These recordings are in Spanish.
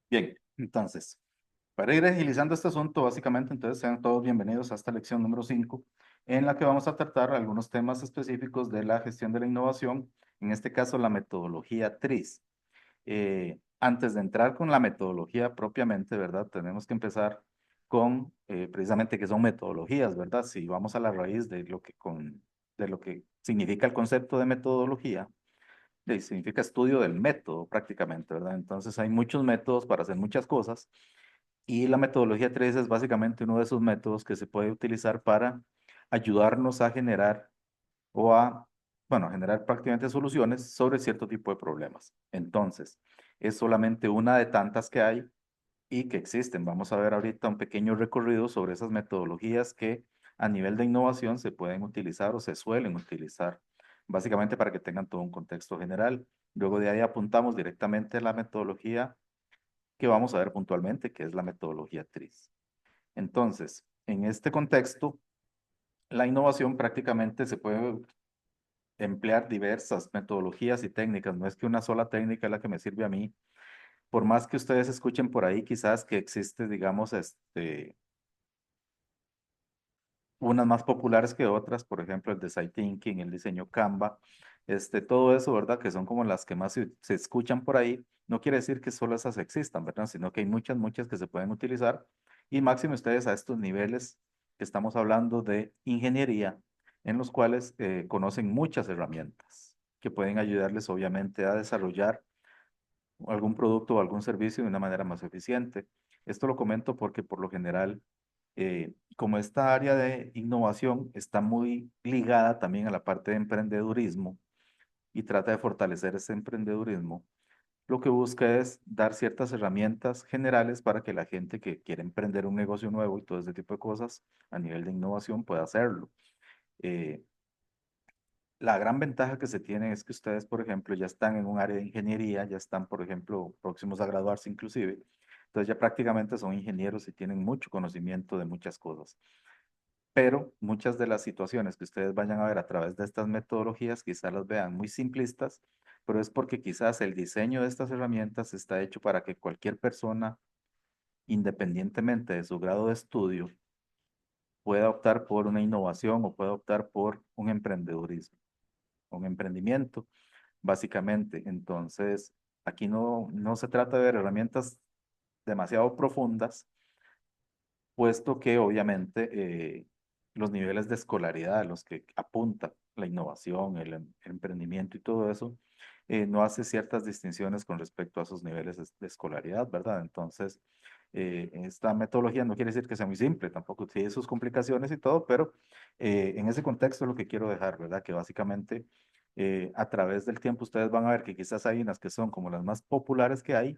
Bien, entonces, para ir agilizando este asunto, básicamente, entonces sean todos bienvenidos a esta lección número 5, en la que vamos a tratar algunos temas específicos de la gestión de la innovación, en este caso la metodología TRIS. Antes de entrar con la metodología propiamente, ¿verdad? Tenemos que empezar con precisamente qué son metodologías, ¿verdad? Si vamos a la raíz de lo que significa el concepto de metodología, significa estudio del método prácticamente, ¿verdad? Entonces hay muchos métodos para hacer muchas cosas y la metodología 3 es básicamente uno de esos métodos que se puede utilizar para ayudarnos a generar o a, bueno, generar prácticamente soluciones sobre cierto tipo de problemas. Entonces, es solamente una de tantas que hay y que existen. Vamos a ver ahorita un pequeño recorrido sobre esas metodologías que a nivel de innovación se pueden utilizar o se suelen utilizar, básicamente para que tengan todo un contexto general. Luego de ahí apuntamos directamente a la metodología que vamos a ver puntualmente, que es la metodología TRIS. Entonces, en este contexto, la innovación prácticamente se puede emplear diversas metodologías y técnicas. No es que una sola técnica es la que me sirve a mí. Por más que ustedes escuchen por ahí, quizás que existe, digamos, unas más populares que otras, por ejemplo, el design thinking, el diseño Canva, todo eso, ¿verdad? Que son como las que más se escuchan por ahí. No quiere decir que solo esas existan, ¿verdad? Sino que hay muchas, muchas que se pueden utilizar. Y máximo ustedes a estos niveles que estamos hablando de ingeniería, en los cuales conocen muchas herramientas que pueden ayudarles, obviamente, a desarrollar algún producto o algún servicio de una manera más eficiente. Esto lo comento porque por lo general, como esta área de innovación está muy ligada también a la parte de emprendedurismo y trata de fortalecer ese emprendedurismo, lo que busca es dar ciertas herramientas generales para que la gente que quiere emprender un negocio nuevo y todo ese tipo de cosas a nivel de innovación pueda hacerlo. Eh, la gran ventaja que se tiene es que ustedes, por ejemplo, ya están en un área de ingeniería, ya están, por ejemplo, próximos a graduarse inclusive. Entonces ya prácticamente son ingenieros y tienen mucho conocimiento de muchas cosas. Pero muchas de las situaciones que ustedes vayan a ver a través de estas metodologías quizás las vean muy simplistas, pero es porque quizás el diseño de estas herramientas está hecho para que cualquier persona, independientemente de su grado de estudio, pueda optar por una innovación o pueda optar por un emprendedurismo, un emprendimiento básicamente. Entonces, aquí no se trata de ver herramientas demasiado profundas, puesto que obviamente los niveles de escolaridad a los que apunta la innovación, el emprendimiento y todo eso, no hace ciertas distinciones con respecto a esos niveles de escolaridad, ¿verdad? Entonces, esta metodología no quiere decir que sea muy simple, tampoco tiene sus complicaciones y todo, pero en ese contexto es lo que quiero dejar, ¿verdad? Que básicamente a través del tiempo ustedes van a ver que quizás hay unas que son como las más populares que hay,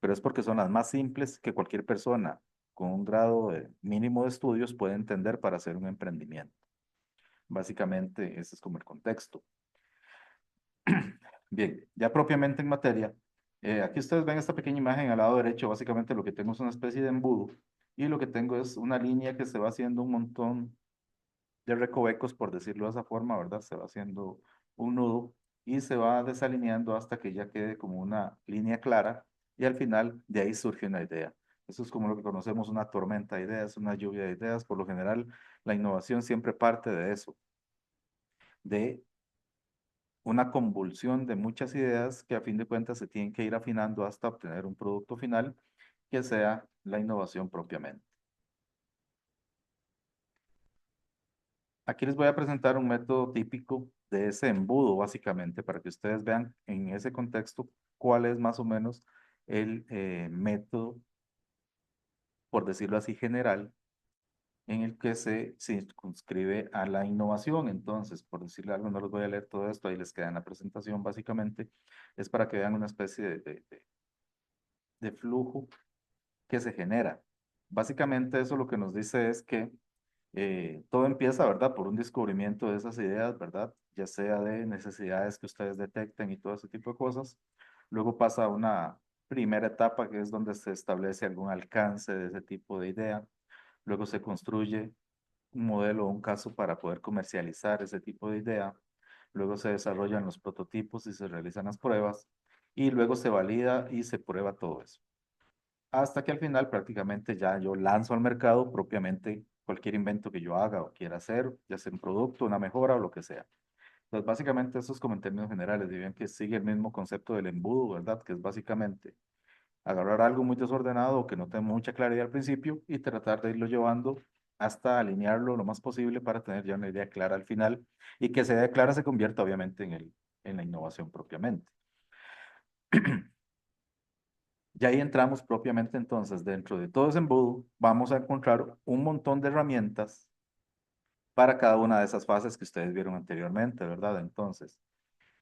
pero es porque son las más simples que cualquier persona con un grado mínimo de estudios puede entender para hacer un emprendimiento. Básicamente, ese es como el contexto. Bien, ya propiamente en materia, aquí ustedes ven esta pequeña imagen al lado derecho, básicamente lo que tengo es una especie de embudo y lo que tengo es una línea que se va haciendo un montón de recovecos, por decirlo de esa forma, ¿verdad? Se va haciendo un nudo y se va desalineando hasta que ya quede como una línea clara y al final de ahí surge una idea. Eso es como lo que conocemos una tormenta de ideas, una lluvia de ideas. Por lo general, la innovación siempre parte de eso, de una convulsión de muchas ideas que a fin de cuentas se tienen que ir afinando hasta obtener un producto final que sea la innovación propiamente. Aquí les voy a presentar un método típico de ese embudo, básicamente, para que ustedes vean en ese contexto cuál es más o menos el método, por decirlo así, general, en el que se circunscribe a la innovación. Entonces, por decirle algo, no les voy a leer todo esto, ahí les queda en la presentación, básicamente, es para que vean una especie de flujo que se genera. Básicamente, eso lo que nos dice es que todo empieza, ¿verdad? Por un descubrimiento de esas ideas, ¿verdad? Ya sea de necesidades que ustedes detecten y todo ese tipo de cosas. Luego pasa a una primera etapa que es donde se establece algún alcance de ese tipo de idea. Luego se construye un modelo o un caso para poder comercializar ese tipo de idea. Luego se desarrollan los prototipos y se realizan las pruebas. Y luego se valida y se prueba todo eso. hasta que al final prácticamente ya yo lanzo al mercado propiamente cualquier invento que yo haga o quiera hacer, ya sea un producto, una mejora o lo que sea. Entonces, básicamente, eso es como en términos generales, dirían que sigue el mismo concepto del embudo, ¿verdad? Que es básicamente agarrar algo muy desordenado o que no tenga mucha claridad al principio y tratar de irlo llevando hasta alinearlo lo más posible para tener ya una idea clara al final y que esa idea clara se convierta obviamente en la innovación propiamente. Y ahí entramos propiamente entonces dentro de todo ese embudo, vamos a encontrar un montón de herramientas para cada una de esas fases que ustedes vieron anteriormente, ¿verdad? Entonces,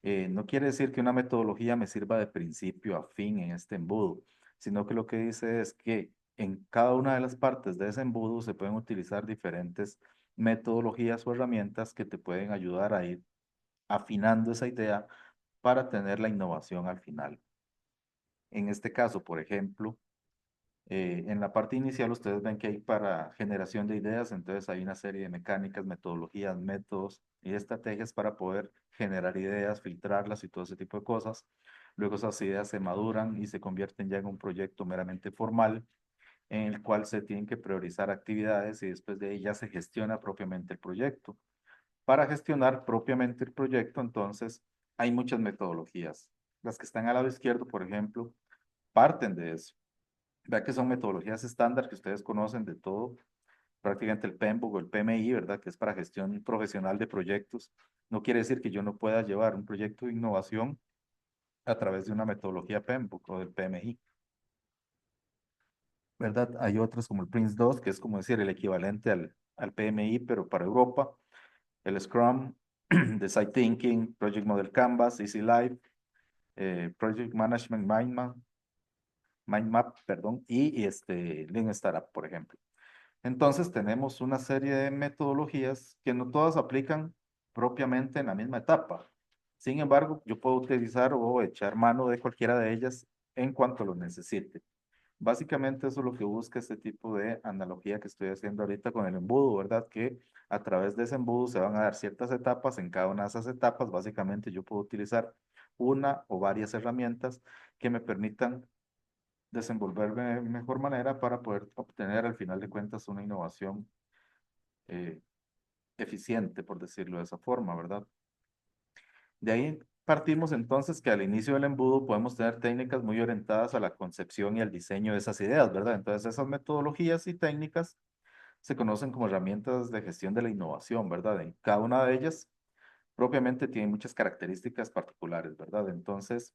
no quiere decir que una metodología me sirva de principio a fin en este embudo, sino que lo que dice es que en cada una de las partes de ese embudo se pueden utilizar diferentes metodologías o herramientas que te pueden ayudar a ir afinando esa idea para tener la innovación al final. En este caso, por ejemplo, en la parte inicial ustedes ven que hay para generación de ideas, entonces hay una serie de mecánicas, metodologías, métodos y estrategias para poder generar ideas, filtrarlas y todo ese tipo de cosas. Luego esas ideas se maduran y se convierten ya en un proyecto meramente formal en el cual se tienen que priorizar actividades y después de ahí ya se gestiona propiamente el proyecto. Para gestionar propiamente el proyecto, entonces, hay muchas metodologías. Las que están al lado izquierdo, por ejemplo, parten de eso. Vea que son metodologías estándar que ustedes conocen de todo, prácticamente el PMBOK o el PMI, ¿verdad? Que es para gestión profesional de proyectos. No quiere decir que yo no pueda llevar un proyecto de innovación a través de una metodología PMBOK o del PMI, ¿verdad? Hay otras como el Prince2, que es como decir el equivalente al PMI, pero para Europa, el Scrum, Design Thinking, Project Model Canvas, Easy Life, Project Management Mind Map, perdón, y Lean Startup, por ejemplo. Entonces tenemos una serie de metodologías que no todas aplican propiamente en la misma etapa. Sin embargo, yo puedo utilizar o echar mano de cualquiera de ellas en cuanto lo necesite. Básicamente eso es lo que busca este tipo de analogía que estoy haciendo ahorita con el embudo, ¿verdad? Que a través de ese embudo se van a dar ciertas etapas. En cada una de esas etapas, básicamente yo puedo utilizar una o varias herramientas que me permitan desenvolverme de mejor manera para poder obtener al final de cuentas una innovación eh, eficiente, por decirlo de esa forma, ¿verdad? De ahí partimos entonces que al inicio del embudo podemos tener técnicas muy orientadas a la concepción y al diseño de esas ideas, ¿verdad? Entonces esas metodologías y técnicas se conocen como herramientas de gestión de la innovación, ¿verdad? En cada una de ellas propiamente tiene muchas características particulares, ¿verdad? Entonces,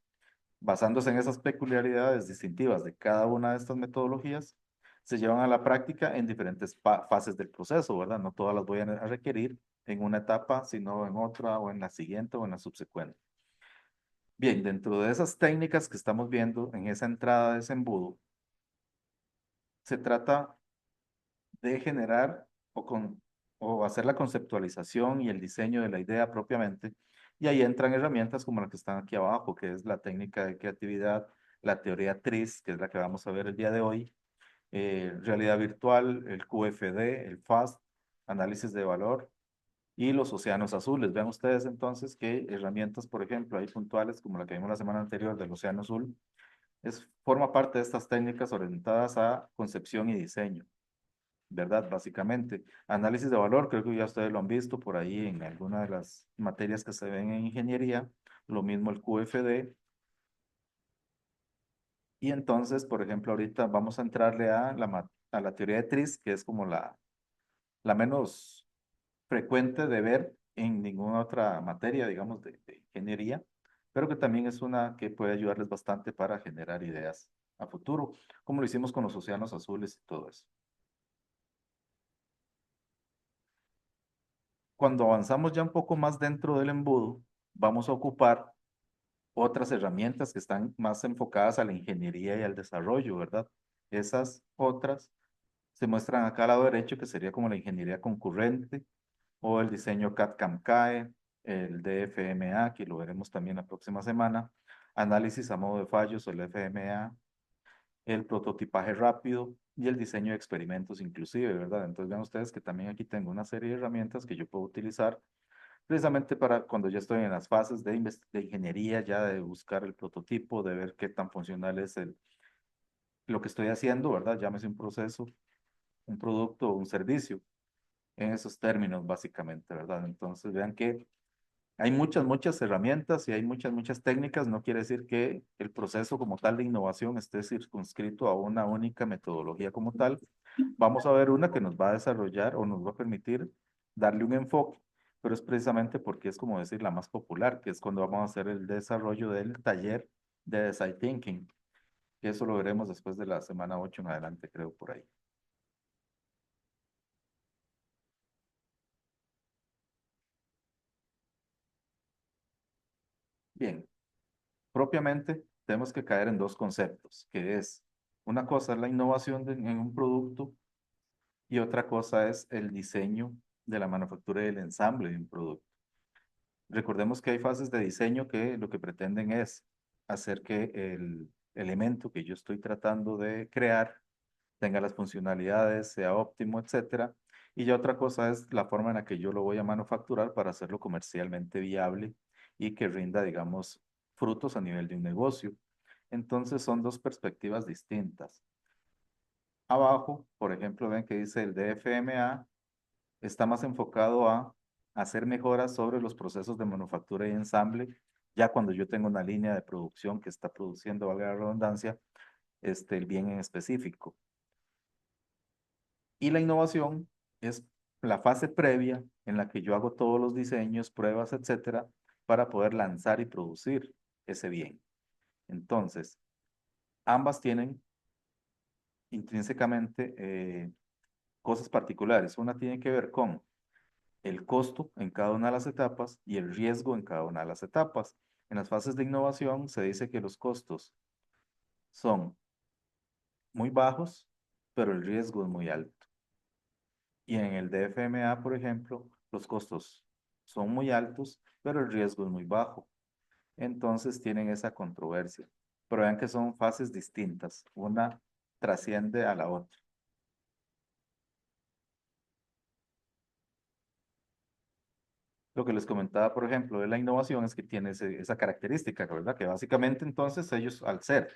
basándose en esas peculiaridades distintivas de cada una de estas metodologías, se llevan a la práctica en diferentes fases del proceso, ¿verdad? No todas las voy a requerir en una etapa, sino en otra o en la siguiente o en la subsecuente. Bien, dentro de esas técnicas que estamos viendo en esa entrada de ese embudo, se trata de generar o hacer la conceptualización y el diseño de la idea propiamente. Y ahí entran herramientas como las que están aquí abajo, que es la técnica de creatividad, la teoría TRIZ, que es la que vamos a ver el día de hoy, realidad virtual, el QFD, el FAST, análisis de valor y los océanos azules. Vean ustedes entonces qué herramientas, por ejemplo, hay puntuales como la que vimos la semana anterior del océano azul, forma parte de estas técnicas orientadas a concepción y diseño. ¿Verdad? Básicamente. Análisis de valor, creo que ya ustedes lo han visto por ahí en alguna de las materias que se ven en ingeniería, lo mismo el QFD. Y entonces, por ejemplo, ahorita vamos a entrarle a la teoría de TRIZ, que es como la menos frecuente de ver en ninguna otra materia, digamos, de ingeniería, pero que también es una que puede ayudarles bastante para generar ideas a futuro, como lo hicimos con los océanos azules y todo eso. Cuando avanzamos ya un poco más dentro del embudo, vamos a ocupar otras herramientas que están más enfocadas a la ingeniería y al desarrollo, ¿verdad? Esas otras se muestran acá al lado derecho, que sería como la ingeniería concurrente o el diseño CAD-CAM-CAE, el DFMA, que lo veremos también la próxima semana, análisis a modo de fallos o el FMA, el prototipaje rápido y el diseño de experimentos inclusive, ¿verdad? Entonces vean ustedes que también aquí tengo una serie de herramientas que yo puedo utilizar precisamente para cuando ya estoy en las fases de ingeniería, ya de buscar el prototipo, de ver qué tan funcional es lo que estoy haciendo, ¿verdad? Llámese un proceso, un producto o un servicio, en esos términos básicamente, ¿verdad? Entonces vean que hay muchas herramientas y hay muchas técnicas. No quiere decir que el proceso como tal de innovación esté circunscrito a una única metodología como tal. Vamos a ver una que nos va a desarrollar o nos va a permitir darle un enfoque, pero es precisamente porque es como decir la más popular, que es cuando vamos a hacer el desarrollo del taller de Design Thinking. Que eso lo veremos después de la semana 8 en adelante, creo, por ahí. Bien, propiamente tenemos que caer en dos conceptos, que es una cosa es la innovación en un producto y otra cosa es el diseño de la manufactura y el ensamble de un producto. Recordemos que hay fases de diseño que lo que pretenden es hacer que el elemento que yo estoy tratando de crear tenga las funcionalidades, sea óptimo, etcétera. Y ya otra cosa es la forma en la que yo lo voy a manufacturar para hacerlo comercialmente viable y que rinda, digamos, frutos a nivel de un negocio. Entonces son dos perspectivas distintas. Abajo, por ejemplo, ven que dice el DFMA está más enfocado a hacer mejoras sobre los procesos de manufactura y ensamble, ya cuando yo tengo una línea de producción que está produciendo, valga la redundancia, el bien en específico. Y la innovación es la fase previa en la que yo hago todos los diseños, pruebas, etcétera, para poder lanzar y producir ese bien. Entonces, ambas tienen intrínsecamente cosas particulares. Una tiene que ver con el costo en cada una de las etapas y el riesgo en cada una de las etapas. En las fases de innovación se dice que los costos son muy bajos, pero el riesgo es muy alto. Y en el DFMA, por ejemplo, los costos son muy altos, pero el riesgo es muy bajo. Entonces tienen esa controversia. Pero vean que son fases distintas. Una trasciende a la otra. Lo que les comentaba, por ejemplo, de la innovación es que tiene esa característica, ¿verdad? Que básicamente entonces ellos, al ser,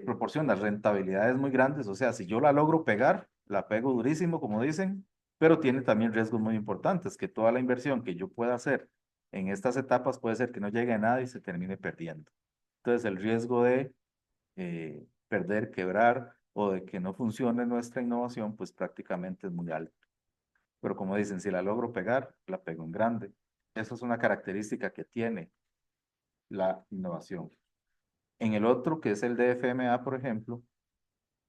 proporciona rentabilidades muy grandes. O sea, si yo la logro pegar, la pego durísimo, como dicen, pero tiene también riesgos muy importantes, que toda la inversión que yo pueda hacer en estas etapas puede ser que no llegue a nada y se termine perdiendo. Entonces, el riesgo de perder, quebrar o de que no funcione nuestra innovación, pues prácticamente es muy alto. Pero como dicen, si la logro pegar, la pego en grande. Eso es una característica que tiene la innovación. En el otro, que es el DFMA, por ejemplo,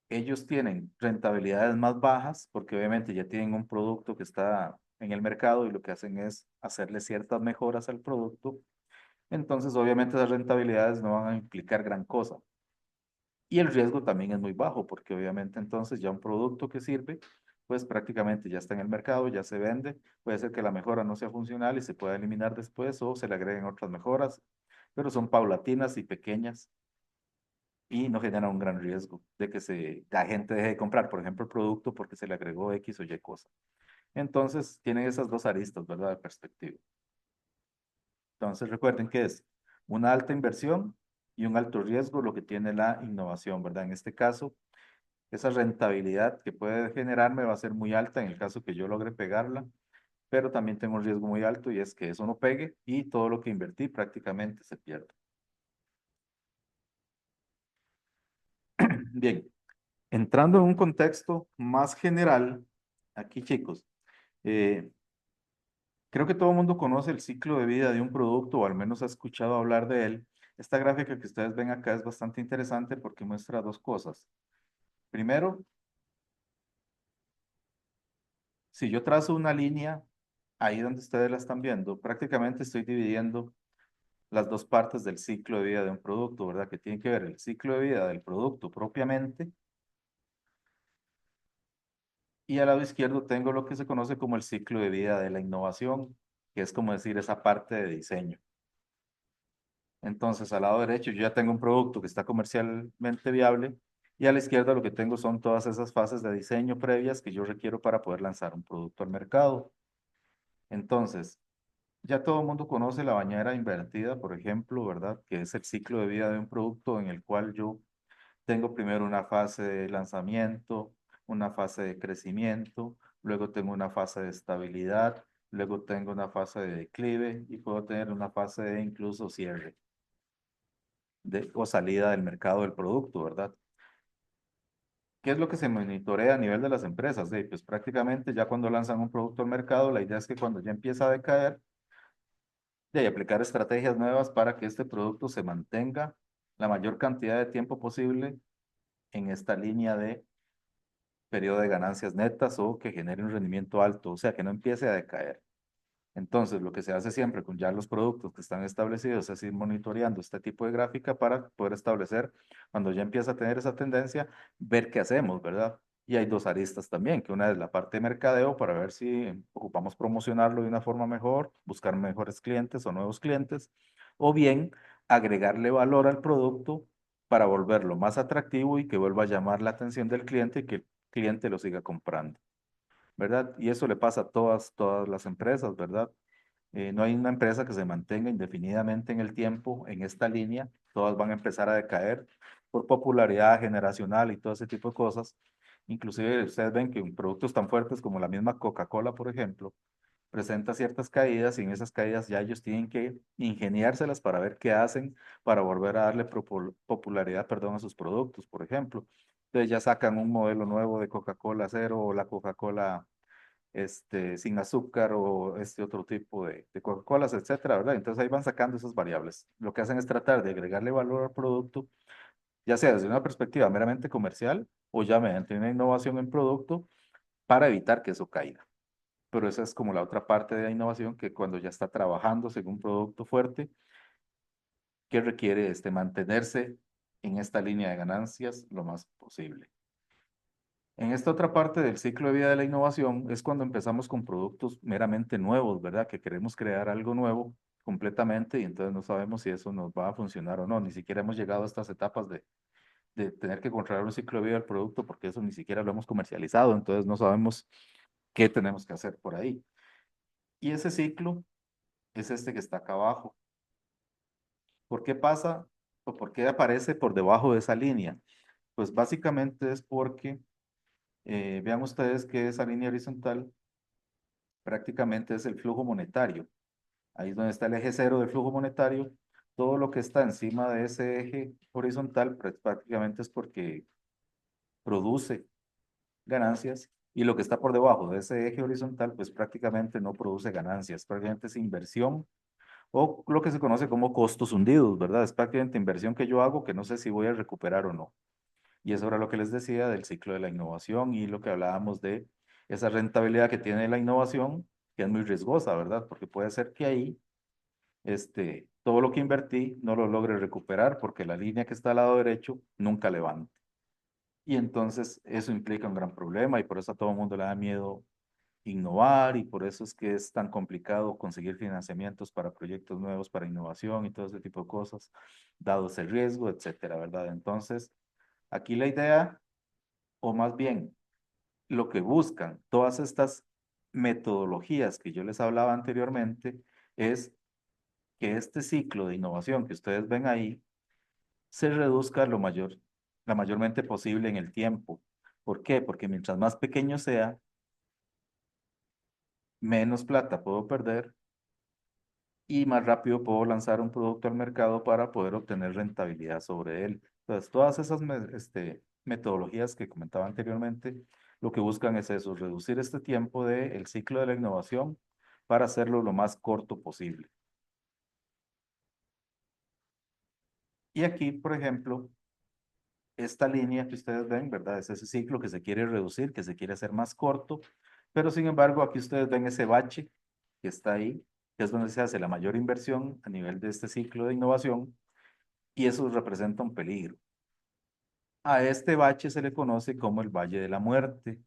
ellos tienen rentabilidades más bajas porque obviamente ya tienen un producto que está en el mercado y lo que hacen es hacerle ciertas mejoras al producto. Entonces, obviamente esas rentabilidades no van a implicar gran cosa. Y el riesgo también es muy bajo porque obviamente entonces ya un producto que sirve, pues prácticamente ya está en el mercado, ya se vende. Puede ser que la mejora no sea funcional y se pueda eliminar después o se le agreguen otras mejoras, pero son paulatinas y pequeñas y no genera un gran riesgo de que la gente deje de comprar, por ejemplo, el producto porque se le agregó X o Y cosa. Entonces, tienen esas dos aristas, ¿verdad? De perspectiva. Entonces, recuerden que es una alta inversión y un alto riesgo lo que tiene la innovación, ¿verdad? En este caso, esa rentabilidad que puede generarme va a ser muy alta en el caso que yo logre pegarla, pero también tengo un riesgo muy alto y es que eso no pegue y todo lo que invertí prácticamente se pierda. Bien, entrando en un contexto más general, aquí chicos, eh, creo que todo el mundo conoce el ciclo de vida de un producto o al menos ha escuchado hablar de él. Esta gráfica que ustedes ven acá es bastante interesante porque muestra dos cosas. Primero, si yo trazo una línea ahí donde ustedes la están viendo, prácticamente estoy dividiendo las dos partes del ciclo de vida de un producto, ¿verdad? Que tiene que ver el ciclo de vida del producto propiamente y al lado izquierdo tengo lo que se conoce como el ciclo de vida de la innovación, que es como decir esa parte de diseño. Entonces, al lado derecho yo ya tengo un producto que está comercialmente viable y a la izquierda lo que tengo son todas esas fases de diseño previas que yo requiero para poder lanzar un producto al mercado. Entonces, ya todo el mundo conoce la bañera invertida, por ejemplo, ¿verdad? Que es el ciclo de vida de un producto en el cual yo Tengo primero una fase de lanzamiento, una fase de crecimiento, luego tengo una fase de estabilidad, luego tengo una fase de declive y puedo tener una fase de incluso cierre o salida del mercado del producto, ¿verdad? ¿Qué es lo que se monitorea a nivel de las empresas? Pues prácticamente ya cuando lanzan un producto al mercado, la idea es que cuando ya empieza a decaer, de aplicar estrategias nuevas para que este producto se mantenga la mayor cantidad de tiempo posible en esta línea de periodo de ganancias netas o que genere un rendimiento alto, o sea, que no empiece a decaer. Entonces, lo que se hace siempre con ya los productos que están establecidos es ir monitoreando este tipo de gráfica para poder establecer, cuando ya empieza a tener esa tendencia, ver qué hacemos, ¿verdad? Y hay dos aristas también, que una es la parte de mercadeo para ver si ocupamos promocionarlo de una forma mejor, buscar mejores clientes o nuevos clientes, o bien agregarle valor al producto para volverlo más atractivo y que vuelva a llamar la atención del cliente y que el cliente lo siga comprando. ¿Verdad? Y eso le pasa a todas las empresas, ¿verdad? No hay una empresa que se mantenga indefinidamente en el tiempo en esta línea, todas van a empezar a decaer por popularidad generacional y todo ese tipo de cosas. Inclusive ustedes ven que productos tan fuertes como la misma Coca-Cola, por ejemplo, presenta ciertas caídas y en esas caídas ya ellos tienen que ingeniárselas para ver qué hacen para volver a darle popularidad, perdón, a sus productos, por ejemplo. Entonces ya sacan un modelo nuevo de Coca-Cola cero o la Coca-Cola sin azúcar o este otro tipo de Coca-Colas, etcétera, ¿verdad? Entonces ahí van sacando esas variables. Lo que hacen es tratar de agregarle valor al producto, ya sea desde una perspectiva meramente comercial o ya mediante una innovación en producto para evitar que eso caiga. Pero esa es como la otra parte de la innovación que cuando ya está trabajando en un producto fuerte, que requiere mantenerse en esta línea de ganancias lo más posible. En esta otra parte del ciclo de vida de la innovación es cuando empezamos con productos meramente nuevos, ¿verdad? Que queremos crear algo nuevo completamente y entonces no sabemos si eso nos va a funcionar o no. Ni siquiera hemos llegado a estas etapas de tener que controlar un ciclo de vida del producto porque eso ni siquiera lo hemos comercializado, entonces no sabemos qué tenemos que hacer por ahí. Y ese ciclo es este que está acá abajo. ¿Por qué pasa o por qué aparece por debajo de esa línea? Pues básicamente es porque vean ustedes que esa línea horizontal prácticamente es el flujo monetario. Ahí es donde está el eje cero del flujo monetario. Todo lo que está encima de ese eje horizontal pues, prácticamente es porque produce ganancias y lo que está por debajo de ese eje horizontal pues prácticamente no produce ganancias, prácticamente es inversión o lo que se conoce como costos hundidos, ¿verdad? Es prácticamente inversión que yo hago que no sé si voy a recuperar o no. Y eso era lo que les decía del ciclo de la innovación y lo que hablábamos de esa rentabilidad que tiene la innovación, que es muy riesgosa, ¿verdad? Porque puede ser que ahí todo lo que invertí no lo logre recuperar porque la línea que está al lado derecho nunca levanta. Y entonces eso implica un gran problema y por eso a todo el mundo le da miedo innovar y por eso es que es tan complicado conseguir financiamientos para proyectos nuevos, para innovación y todo ese tipo de cosas, dado ese riesgo, etcétera, ¿verdad? Entonces, aquí la idea, o más bien lo que buscan todas estas metodologías que yo les hablaba anteriormente, es que este ciclo de innovación que ustedes ven ahí se reduzca la mayormente posible en el tiempo. ¿Por qué? Porque mientras más pequeño sea, menos plata puedo perder y más rápido puedo lanzar un producto al mercado para poder obtener rentabilidad sobre él. Entonces, todas esas metodologías que comentaba anteriormente, lo que buscan es eso, reducir este tiempo del ciclo de la innovación para hacerlo lo más corto posible. Y aquí, por ejemplo, esta línea que ustedes ven, ¿verdad? Es ese ciclo que se quiere reducir, que se quiere hacer más corto, pero sin embargo aquí ustedes ven ese bache que está ahí, que es donde se hace la mayor inversión a nivel de este ciclo de innovación y eso representa un peligro. A este bache se le conoce como el Valle de la Muerte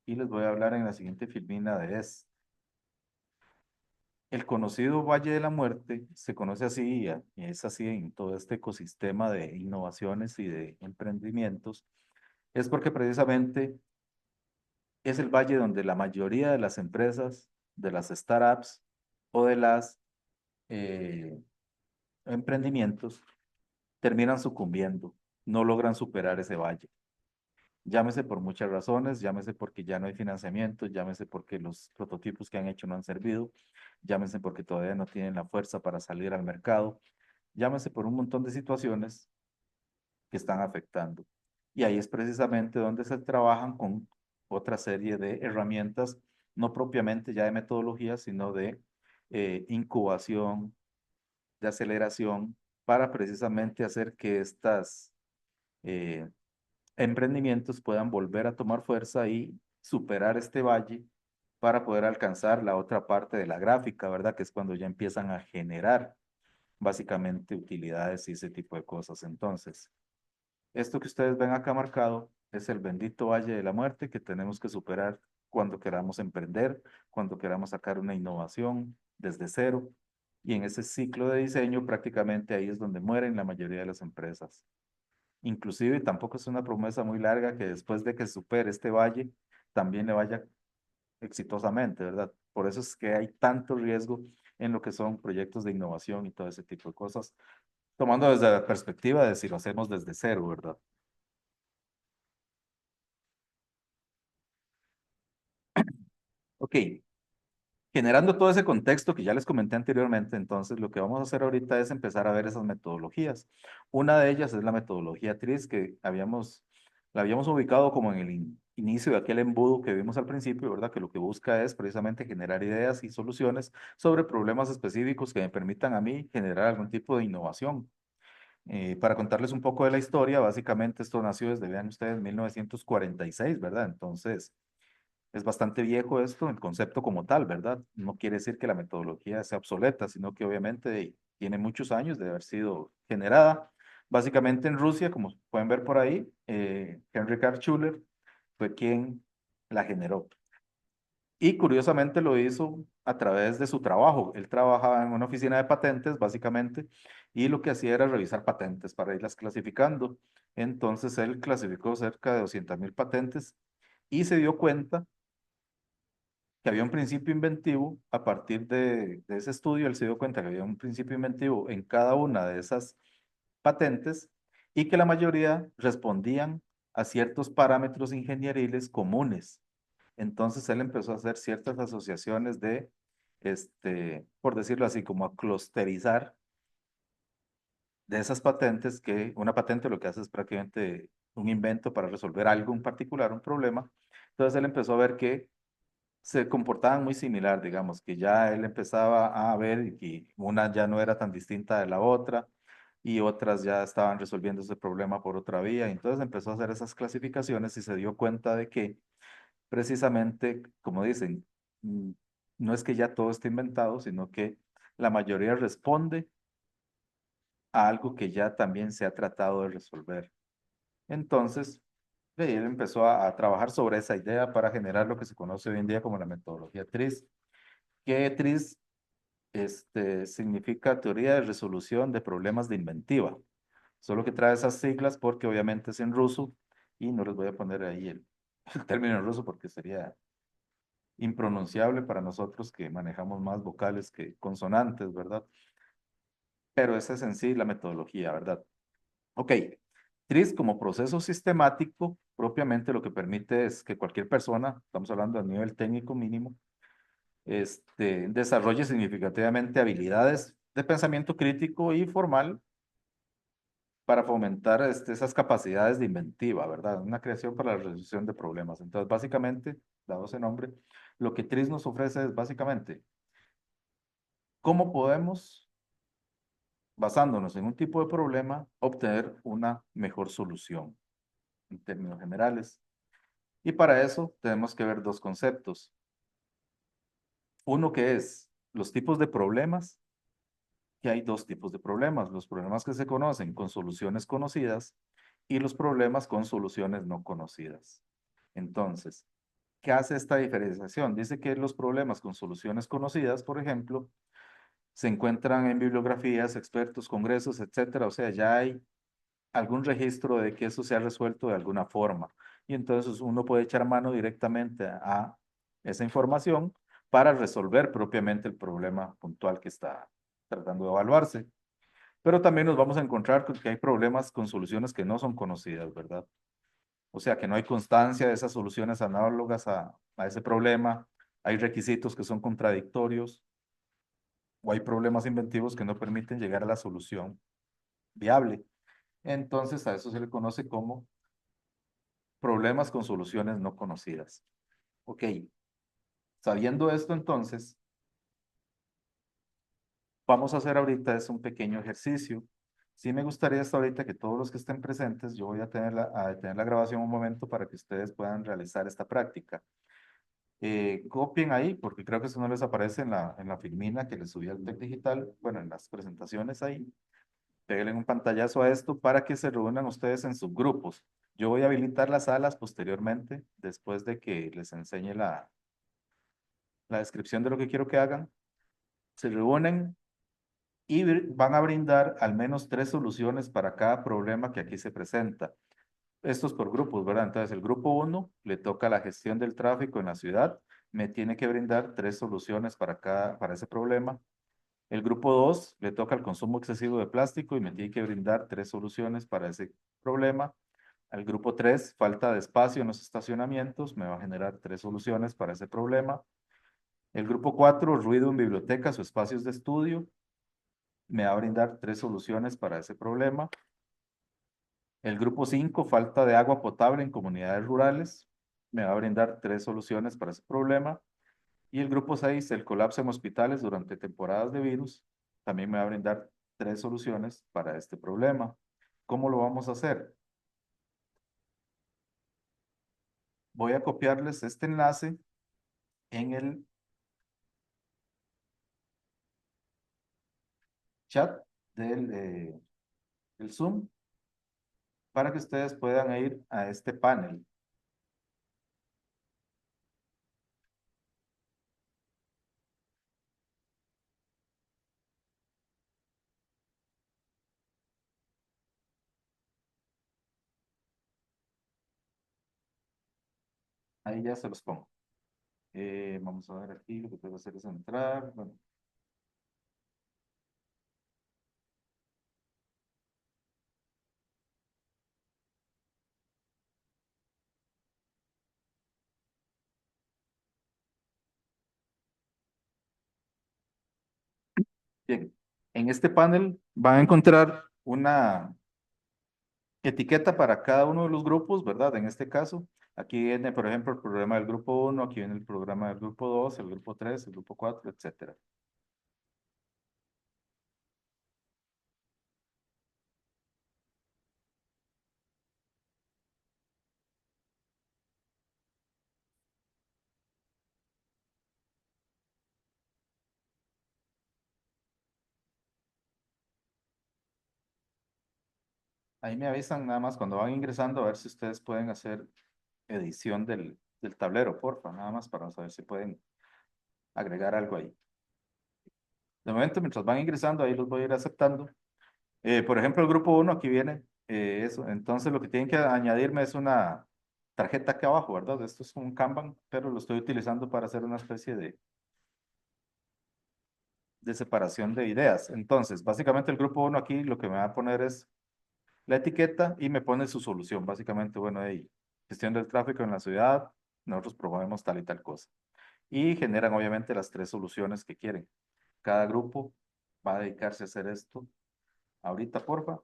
y les voy a hablar en la siguiente filmina de esto. El conocido Valle de la Muerte se conoce así y es así en todo este ecosistema de innovaciones y de emprendimientos, es porque precisamente es el valle donde la mayoría de las empresas, de las startups o de las eh, emprendimientos terminan sucumbiendo. no logran superar ese valle. Llámese por muchas razones, llámese porque ya no hay financiamiento, llámese porque los prototipos que han hecho no han servido, llámese porque todavía no tienen la fuerza para salir al mercado, llámese por un montón de situaciones que están afectando. Y ahí es precisamente donde se trabajan con otra serie de herramientas, no propiamente ya de metodología, sino de incubación, de aceleración, para precisamente hacer que estas emprendimientos puedan volver a tomar fuerza y superar este valle para poder alcanzar la otra parte de la gráfica, ¿verdad? Que es cuando ya empiezan a generar básicamente utilidades y ese tipo de cosas. Entonces, esto que ustedes ven acá marcado es el bendito valle de la muerte que tenemos que superar cuando queramos emprender, cuando queramos sacar una innovación desde cero. Y en ese ciclo de diseño prácticamente ahí es donde mueren la mayoría de las empresas. Inclusive tampoco es una promesa muy larga que después de que supere este valle también le vaya exitosamente, ¿verdad? Por eso es que hay tanto riesgo en lo que son proyectos de innovación y todo ese tipo de cosas, tomando desde la perspectiva de si lo hacemos desde cero, ¿verdad? Ok, generando todo ese contexto que ya les comenté anteriormente, entonces lo que vamos a hacer ahorita es empezar a ver esas metodologías. Una de ellas es la metodología TRIZ, que la habíamos ubicado como en el inicio de aquel embudo que vimos al principio, ¿verdad? Que lo que busca es precisamente generar ideas y soluciones sobre problemas específicos que me permitan a mí generar algún tipo de innovación. Para contarles un poco de la historia, básicamente esto nació desde, vean ustedes, 1946, ¿verdad? Entonces, es bastante viejo esto, el concepto como tal, ¿verdad? No quiere decir que la metodología sea obsoleta, sino que obviamente tiene muchos años de haber sido generada. Básicamente en Rusia, como pueden ver por ahí, Henry Karl Schuller fue quien la generó. Y curiosamente lo hizo a través de su trabajo. Él trabajaba en una oficina de patentes, básicamente, y lo que hacía era revisar patentes para irlas clasificando. Entonces él clasificó cerca de 200.000 patentes y se dio cuenta que había un principio inventivo. A partir de ese estudio, él se dio cuenta que había un principio inventivo en cada una de esas patentes y que la mayoría respondían a ciertos parámetros ingenieriles comunes. Entonces él empezó a hacer ciertas asociaciones de, por decirlo así, como a clusterizar de esas patentes, que una patente lo que hace es prácticamente un invento para resolver algo en particular, un problema. Entonces él empezó a ver que se comportaban muy similar, digamos, que ya él empezaba a ver que una ya no era tan distinta de la otra y otras ya estaban resolviendo ese problema por otra vía. Entonces empezó a hacer esas clasificaciones y se dio cuenta de que precisamente, como dicen, mm, no es que ya todo esté inventado, sino que la mayoría responde a algo que ya también se ha tratado de resolver. Entonces, de ahí él empezó a trabajar sobre esa idea para generar lo que se conoce hoy en día como la metodología TRIZ. Que TRIZ significa Teoría de Resolución de Problemas de Inventiva. Solo que trae esas siglas porque obviamente es en ruso y no les voy a poner ahí el término en ruso porque sería impronunciable para nosotros que manejamos más vocales que consonantes, ¿verdad? Pero esa es en sí la metodología, ¿verdad? Ok, TRIZ como proceso sistemático propiamente lo que permite es que cualquier persona, estamos hablando a nivel técnico mínimo, desarrolle significativamente habilidades de pensamiento crítico y formal para fomentar esas capacidades de inventiva, ¿verdad? Una creación para la resolución de problemas. Entonces, básicamente, dado ese nombre, lo que TRIZ nos ofrece es básicamente cómo podemos, basándonos en un tipo de problema, obtener una mejor solución en términos generales. Y para eso tenemos que ver dos conceptos. Uno que es los tipos de problemas, que hay dos tipos de problemas, los problemas que se conocen con soluciones conocidas y los problemas con soluciones no conocidas. Entonces, ¿qué hace esta diferenciación? Dice que los problemas con soluciones conocidas, por ejemplo, se encuentran en bibliografías, expertos, congresos, etcétera. O sea, ya hay algún registro de que eso se ha resuelto de alguna forma. Y entonces uno puede echar mano directamente a esa información para resolver propiamente el problema puntual que está tratando de evaluarse. Pero también nos vamos a encontrar con que hay problemas con soluciones que no son conocidas, ¿verdad? O sea, que no hay constancia de esas soluciones análogas a ese problema. Hay requisitos que son contradictorios o hay problemas inventivos que no permiten llegar a la solución viable. Entonces, a eso se le conoce como problemas con soluciones no conocidas. Ok, sabiendo esto, entonces, vamos a hacer ahorita es un pequeño ejercicio. Sí me gustaría hasta ahorita que todos los que estén presentes, yo voy a detener la grabación un momento para que ustedes puedan realizar esta práctica. Copien ahí, porque creo que eso no les aparece en la filmina que les subí al Tec Digital, bueno, en las presentaciones ahí. Pégale un pantallazo a esto para que se reúnan ustedes en subgrupos. Yo voy a habilitar las salas posteriormente, después de que les enseñe la descripción de lo que quiero que hagan. Se reúnen y van a brindar al menos 3 soluciones para cada problema que aquí se presenta. Esto es por grupos, ¿verdad? Entonces, el grupo uno le toca la gestión del tráfico en la ciudad, me tiene que brindar 3 soluciones para ese problema. El grupo 2 le toca el consumo excesivo de plástico y me tiene que brindar 3 soluciones para ese problema. Al grupo 3 falta de espacio en los estacionamientos, me va a generar 3 soluciones para ese problema. El grupo 4 ruido en bibliotecas o espacios de estudio, me va a brindar 3 soluciones para ese problema. El grupo 5 falta de agua potable en comunidades rurales, me va a brindar 3 soluciones para ese problema. Y el grupo 6 el colapso en hospitales durante temporadas de virus, también me va a brindar 3 soluciones para este problema. ¿Cómo lo vamos a hacer? Voy a copiarles este enlace en el chat del Zoom para que ustedes puedan ir a este panel. Ahí ya se los pongo. Vamos a ver aquí, lo que tengo que hacer es entrar. Bueno, bien, en este panel van a encontrar una etiqueta para cada uno de los grupos, ¿verdad? En este caso, aquí viene, por ejemplo, el programa del grupo uno, aquí viene el programa del grupo 2, el grupo 3, el grupo 4, etcétera. Ahí me avisan nada más cuando van ingresando a ver si ustedes pueden hacer edición del tablero, porfa, nada más para saber si pueden agregar algo ahí. De momento, mientras van ingresando, ahí los voy a ir aceptando. Por ejemplo, el grupo uno aquí viene eso. Entonces, lo que tienen que añadirme es una tarjeta aquí abajo, ¿verdad? Esto es un Kanban, pero lo estoy utilizando para hacer una especie de separación de ideas. Entonces, básicamente el grupo uno aquí lo que me va a poner es la etiqueta y me pone su solución. Básicamente, bueno, ahí, gestión del tráfico en la ciudad, nosotros promovemos tal y tal cosa. Y generan obviamente las 3 soluciones que quieren. Cada grupo va a dedicarse a hacer esto ahorita, porfa.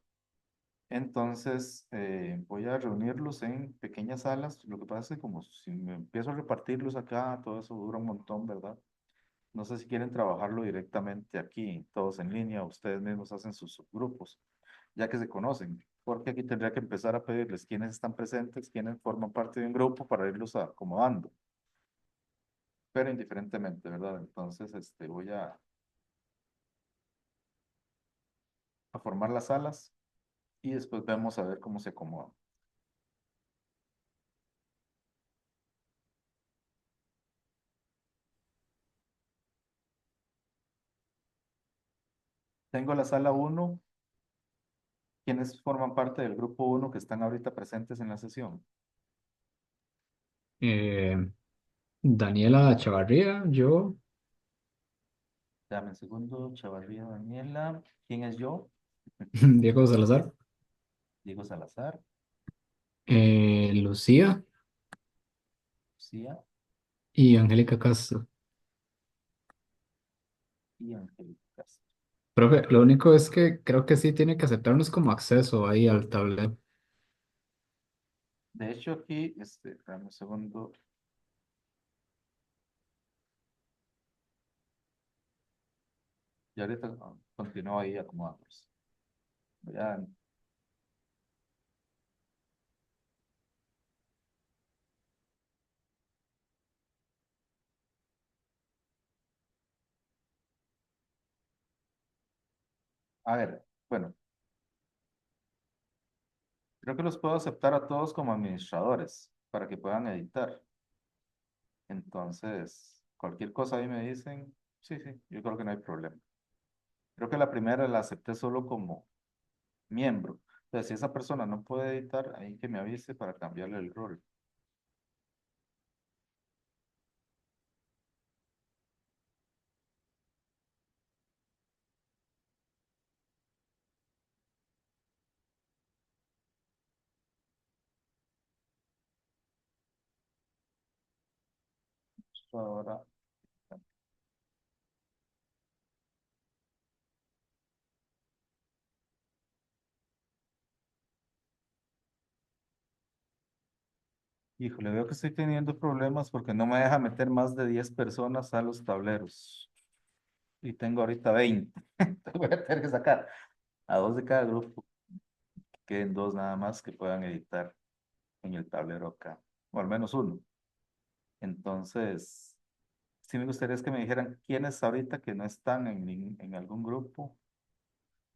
Entonces, voy a reunirlos en pequeñas salas. Lo que pasa es que como si me empiezo a repartirlos acá, todo eso dura un montón, ¿verdad? No sé si quieren trabajarlo directamente aquí, todos en línea, o ustedes mismos hacen sus subgrupos, ya que se conocen, porque aquí tendría que empezar a pedirles quiénes están presentes, quiénes forman parte de un grupo para irlos acomodando, pero indiferentemente, ¿verdad? Entonces, voy a formar las salas y después vemos a ver cómo se acomodan. Tengo la sala uno. ¿Quiénes forman parte del grupo uno que están ahorita presentes en la sesión? Eh, Daniela Chavarría, yo, Dame un segundo, Chavarría Daniela. ¿Quién es yo? Diego Salazar, Diego Salazar, Lucía Lucía y Angélica Castro. y Angélica Castro. Profe, lo único es que creo que sí tiene que aceptarnos como acceso ahí al tablero. De hecho, aquí, dame un segundo. Y ahorita continúo ahí acomodándolos. Ya, a ver, bueno, creo que los puedo aceptar a todos como administradores para que puedan editar. Entonces, cualquier cosa ahí me dicen, sí, sí, yo creo que no hay problema. Creo que la primera la acepté solo como miembro. Entonces, si esa persona no puede editar, ahí que me avise para cambiarle el rol. Ahora, híjole, veo que estoy teniendo problemas porque no me deja meter más de 10 personas a los tableros. Y tengo ahorita 20. Entonces voy a tener que sacar a dos de cada grupo. Que queden dos nada más que puedan editar en el tablero acá. O al menos uno. Entonces, sí me gustaría es que me dijeran quiénes ahorita que no están en algún grupo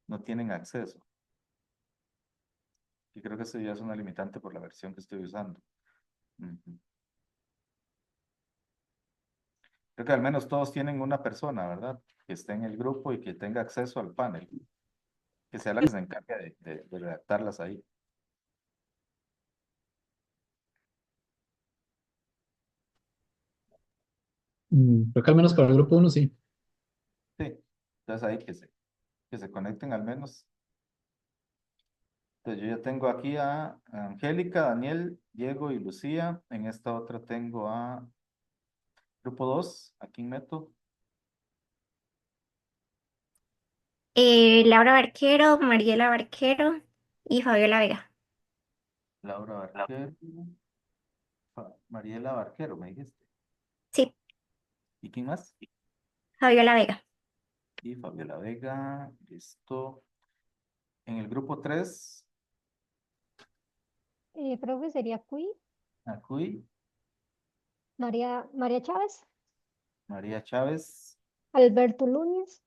no tienen acceso. Y creo que eso ya es una limitante por la versión que estoy usando. Ujú. Creo que al menos todos tienen una persona, ¿verdad? Que esté en el grupo y que tenga acceso al panel. Que sea la que se encargue de redactarlas ahí. Creo que al menos para el grupo uno sí. Sí. Entonces ahí que se conecten al menos. Entonces yo ya tengo aquí a Angélica, Daniel, Diego y Lucía. En esta otra tengo a grupo 2. ¿A quién meto? Laura Barquero, Mariela Barquero y Fabiola Vega. Laura Barquero, Mariela Barquero, me dijiste. Sí, ¿Y quién más? Fabiola Vega. Y Fabiola Vega, listo. En el grupo 3, Profe, sería Cui, Acuy, María Chávez, María Chávez, Alberto Núñez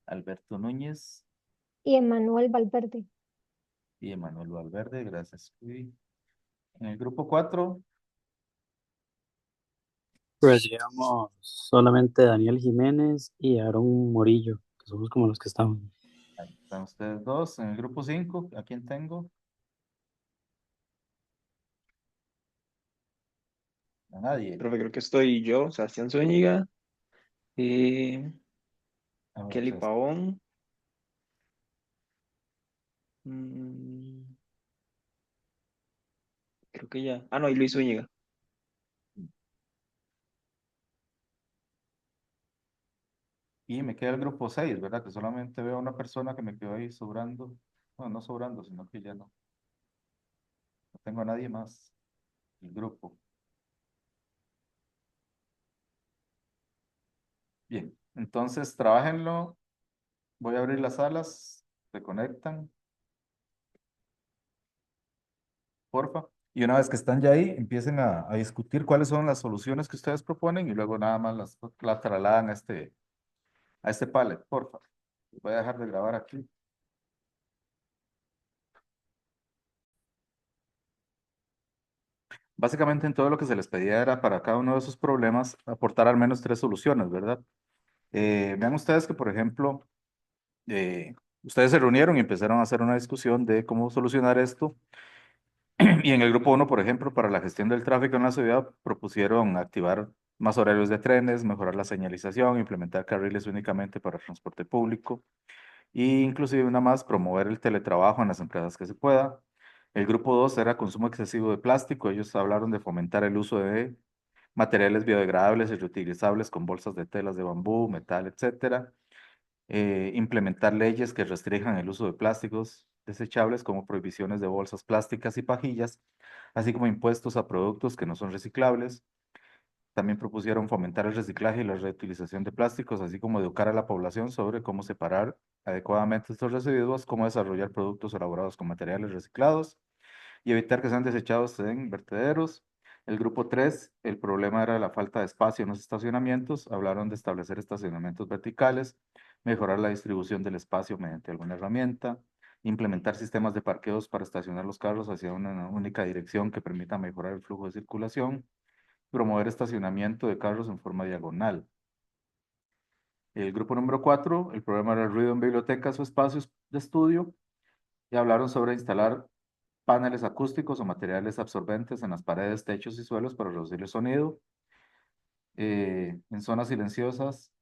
Alberto Núñez y Emanuel Valverde. y Emanuel Valverde, gracias, Cuy. En el grupo 4, Pues digamos solamente Daniel Jiménez y Aaron Morillo, que somos como los que estamos. ahí están ustedes dos. En el grupo 5, ¿a quién tengo? A nadie. Profe, creo que estoy yo, Sebastián Zúñiga, eh, A ver, Kelly Pavón, mm, creo que ya. Ah, no, y Luis Zúñiga. y me queda el grupo 6, ¿verdad? Que solamente veo a una persona que me quedó ahí sobrando. Bueno, no sobrando, sino que ya no tengo a nadie más. El grupo. Bien, entonces trabájenlo. Voy a abrir las salas. Se conectan, porfa. Y una vez que están ya ahí, empiecen a discutir cuáles son las soluciones que ustedes proponen y luego nada más las trasladan a este pallet, porfa. Voy a dejar de grabar aquí. Básicamente en todo lo que se les pedía era para cada uno de esos problemas aportar al menos tres soluciones, ¿verdad? Vean ustedes que, por ejemplo, eh, ustedes se reunieron y empezaron a hacer una discusión de cómo solucionar esto. Y en el grupo uno, por ejemplo, para la gestión del tráfico en la ciudad, propusieron activar más horarios de trenes, mejorar la señalización, implementar carriles únicamente para transporte público Y inclusive una más, promover el teletrabajo en las empresas que se pueda. El grupo 2 era consumo excesivo de plástico. Ellos hablaron de fomentar el uso de materiales biodegradables y reutilizables con bolsas de telas de bambú, metal, etcétera. Implementar leyes que restrinjan el uso de plásticos desechables como prohibiciones de bolsas plásticas y pajillas, así como impuestos a productos que no son reciclables. También propusieron fomentar el reciclaje y la reutilización de plásticos, así como educar a la población sobre cómo separar adecuadamente estos residuos, cómo desarrollar productos elaborados con materiales reciclados y evitar que sean desechados en vertederos. El grupo 3, el problema era la falta de espacio en los estacionamientos. Hablaron de establecer estacionamientos verticales, mejorar la distribución del espacio mediante alguna herramienta, implementar sistemas de parqueos para estacionar los carros hacia una única dirección que permita mejorar el flujo de circulación, promover estacionamiento de carros en forma diagonal. El grupo número 4, el problema era el ruido en bibliotecas o espacios de estudio, y hablaron sobre instalar paneles acústicos o materiales absorbentes en las paredes, techos y suelos para reducir el sonido. En zonas silenciosas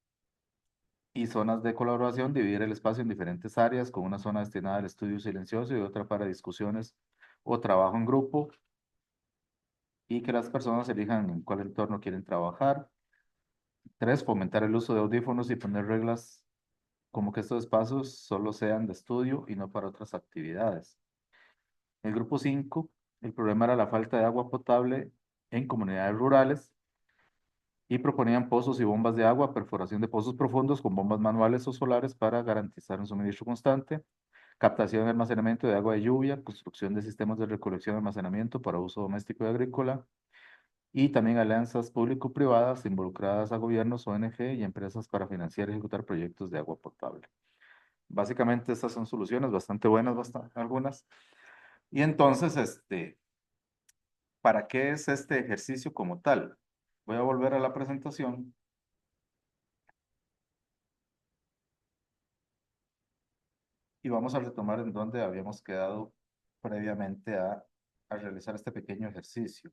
y zonas de colaboración, dividir el espacio en diferentes áreas, con una zona destinada al estudio silencioso y otra para discusiones o trabajo en grupo, y que las personas elijan en cuál entorno quieren trabajar. 3, fomentar el uso de audífonos y poner reglas como que estos espacios solo sean de estudio y no para otras actividades. El grupo 5, el problema era la falta de agua potable en comunidades rurales, y proponían pozos y bombas de agua, perforación de pozos profundos con bombas manuales o solares para garantizar un suministro constante, captación y almacenamiento de agua de lluvia, construcción de sistemas de recolección y almacenamiento para uso doméstico y agrícola, y también alianzas público-privadas involucradas a gobiernos, ONG y empresas para financiar y ejecutar proyectos de agua potable. Básicamente estas son soluciones bastante buenas, algunas. Y entonces, ¿para qué es este ejercicio como tal? Voy a volver a la presentación. Y vamos a retomar en donde habíamos quedado previamente a realizar este pequeño ejercicio.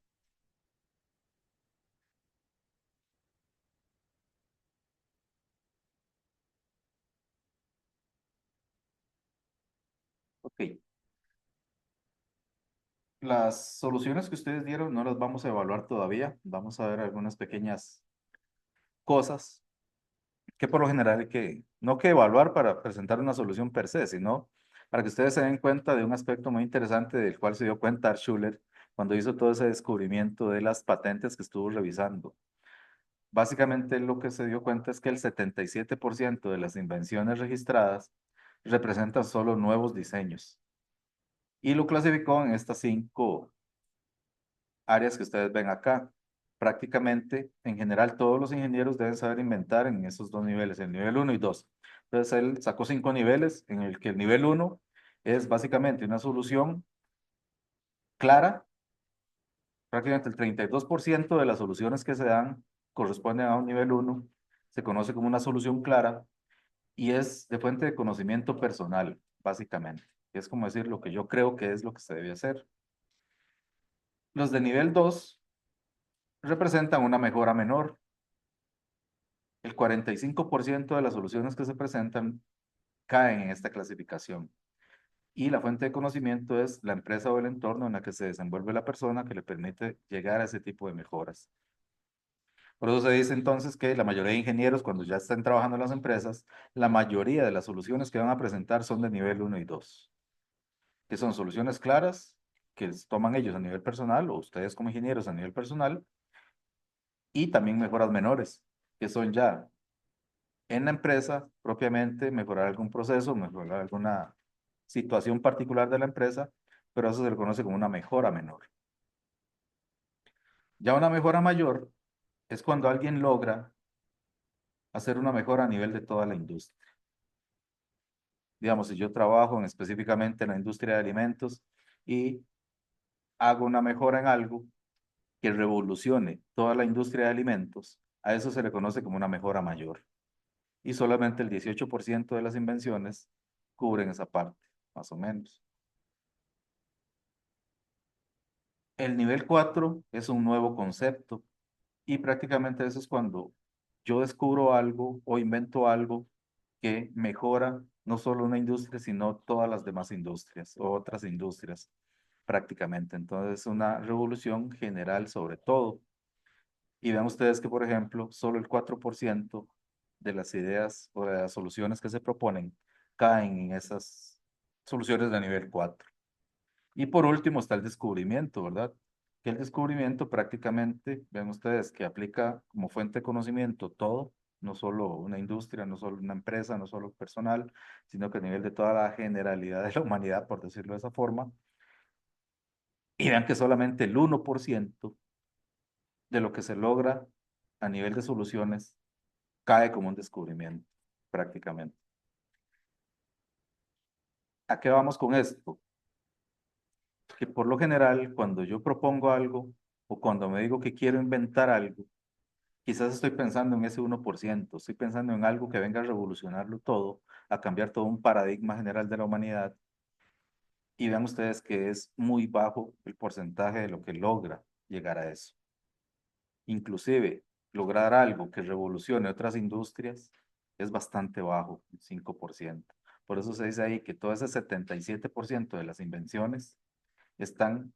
Ok. Las soluciones que ustedes dieron no las vamos a evaluar todavía. Vamos a ver algunas pequeñas cosas que por lo general hay que, no que evaluar para presentar una solución per se, sino para que ustedes se den cuenta de un aspecto muy interesante del cual se dio cuenta Art Schuller cuando hizo todo ese descubrimiento de las patentes que estuvo revisando. Básicamente lo que se dio cuenta es que el 77% de las invenciones registradas representan solo nuevos diseños. Y lo clasificó en estas 5 áreas que ustedes ven acá. Prácticamente, en general, todos los ingenieros deben saber inventar en esos 2 niveles, el nivel 1 y 2. Entonces, él sacó 5 niveles, en el que el nivel 1 es básicamente una solución clara. Prácticamente el 32% de las soluciones que se dan corresponden a un nivel 1. Se conoce como una solución clara y es de fuente de conocimiento personal, básicamente. Es como decir lo que yo creo que es lo que se debe hacer. Los de nivel 2 representan una mejora menor. El 45% de las soluciones que se presentan caen en esta clasificación. Y la fuente de conocimiento es la empresa o el entorno en la que se desenvuelve la persona que le permite llegar a ese tipo de mejoras. Por eso se dice entonces que la mayoría de ingenieros, cuando ya están trabajando en las empresas, la mayoría de las soluciones que van a presentar son de nivel 1 y 2, que son soluciones claras que toman ellos a nivel personal o ustedes como ingenieros a nivel personal, y también mejoras menores, que son ya en la empresa propiamente mejorar algún proceso, mejorar alguna situación particular de la empresa, pero eso se le conoce como una mejora menor. Ya una mejora mayor es cuando alguien logra hacer una mejora a nivel de toda la industria. Digamos, si yo trabajo específicamente en la industria de alimentos y hago una mejora en algo que revolucione toda la industria de alimentos, a eso se le conoce como una mejora mayor. Y solamente el 18% de las invenciones cubren esa parte, más o menos. El nivel 4 es un nuevo concepto y prácticamente eso es cuando yo descubro algo o invento algo que mejora no solo una industria, sino todas las demás industrias o otras industrias prácticamente. Entonces, es una revolución general sobre todo. Y vean ustedes que, por ejemplo, solo el 4% de las ideas o de las soluciones que se proponen caen en esas soluciones de nivel 4. Y por último está el descubrimiento, ¿verdad? Que el descubrimiento prácticamente, ven ustedes, que aplica como fuente de conocimiento todo, no solo una industria, no solo una empresa, no solo personal, sino que a nivel de toda la generalidad de la humanidad, por decirlo de esa forma. Y vean que solamente el 1% de lo que se logra a nivel de soluciones cae como un descubrimiento, prácticamente. ¿A qué vamos con esto? Que por lo general, cuando yo propongo algo o cuando me digo que quiero inventar algo, quizás estoy pensando en ese 1%, estoy pensando en algo que venga a revolucionarlo todo, a cambiar todo un paradigma general de la humanidad, y vean ustedes que es muy bajo el porcentaje de lo que logra llegar a eso. Inclusive, lograr algo que revolucione otras industrias es bastante bajo, 5%. Por eso se dice ahí que todo ese 77% de las invenciones están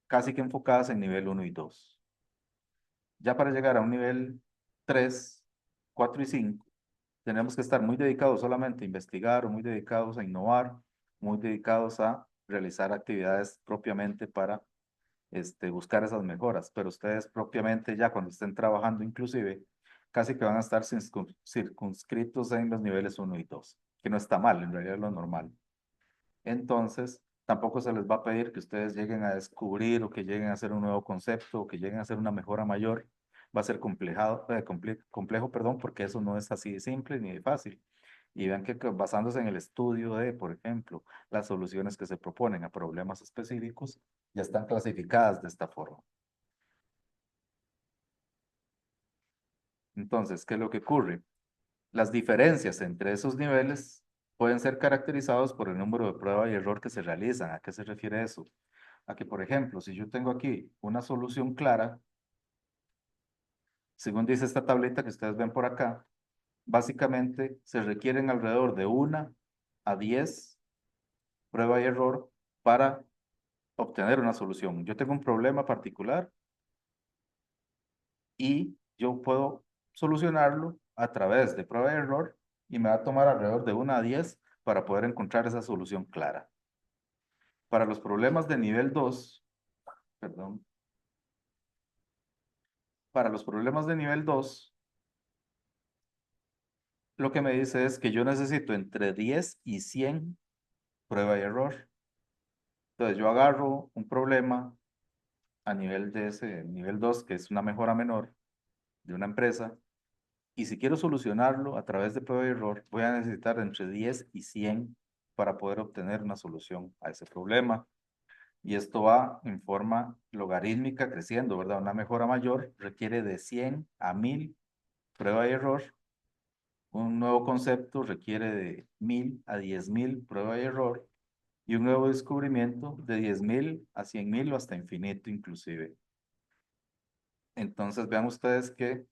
casi que enfocadas en nivel 1 y 2. Ya para llegar a un nivel 3, 4 y 5, tenemos que estar muy dedicados solamente a investigar o muy dedicados a innovar, muy dedicados a realizar actividades propiamente para buscar esas mejoras, pero ustedes propiamente ya cuando estén trabajando inclusive, casi que van a estar circunscritos en los niveles 1 y 2, que no está mal, en realidad es lo normal. Entonces, tampoco se les va a pedir que ustedes lleguen a descubrir o que lleguen a hacer un nuevo concepto o que lleguen a hacer una mejora mayor. Va a ser complejo, perdón, porque eso no es así de simple ni de fácil. Y vean que basándose en el estudio de, por ejemplo, las soluciones que se proponen a problemas específicos, ya están clasificadas de esta forma. Entonces, ¿qué es lo que ocurre? Las diferencias entre esos niveles pueden ser caracterizados por el número de prueba y error que se realizan. ¿A qué se refiere eso? A que, por ejemplo, si yo tengo aquí una solución clara, según dice esta tablita que ustedes ven por acá, básicamente se requieren alrededor de 1 a 10 prueba y error para obtener una solución. Yo tengo un problema particular y yo puedo solucionarlo a través de prueba y error y me va a tomar alrededor de 1 a 10 para poder encontrar esa solución clara. Para los problemas de nivel 2, perdón, para los problemas de nivel 2, lo que me dice es que yo necesito entre 10 y 100 prueba y error. Entonces yo agarro un problema a nivel de ese nivel 2, que es una mejora menor de una empresa, y si quiero solucionarlo a través de prueba y error, voy a necesitar entre 10 y 100 para poder obtener una solución a ese problema. Y esto va en forma logarítmica creciendo, ¿verdad? Una mejora mayor requiere de 100 a 1000 prueba y error. Un nuevo concepto requiere de 1000 a 10.000 prueba y error. Y un nuevo descubrimiento de 10.000 a 100.000 o hasta infinito inclusive. Entonces vean ustedes qué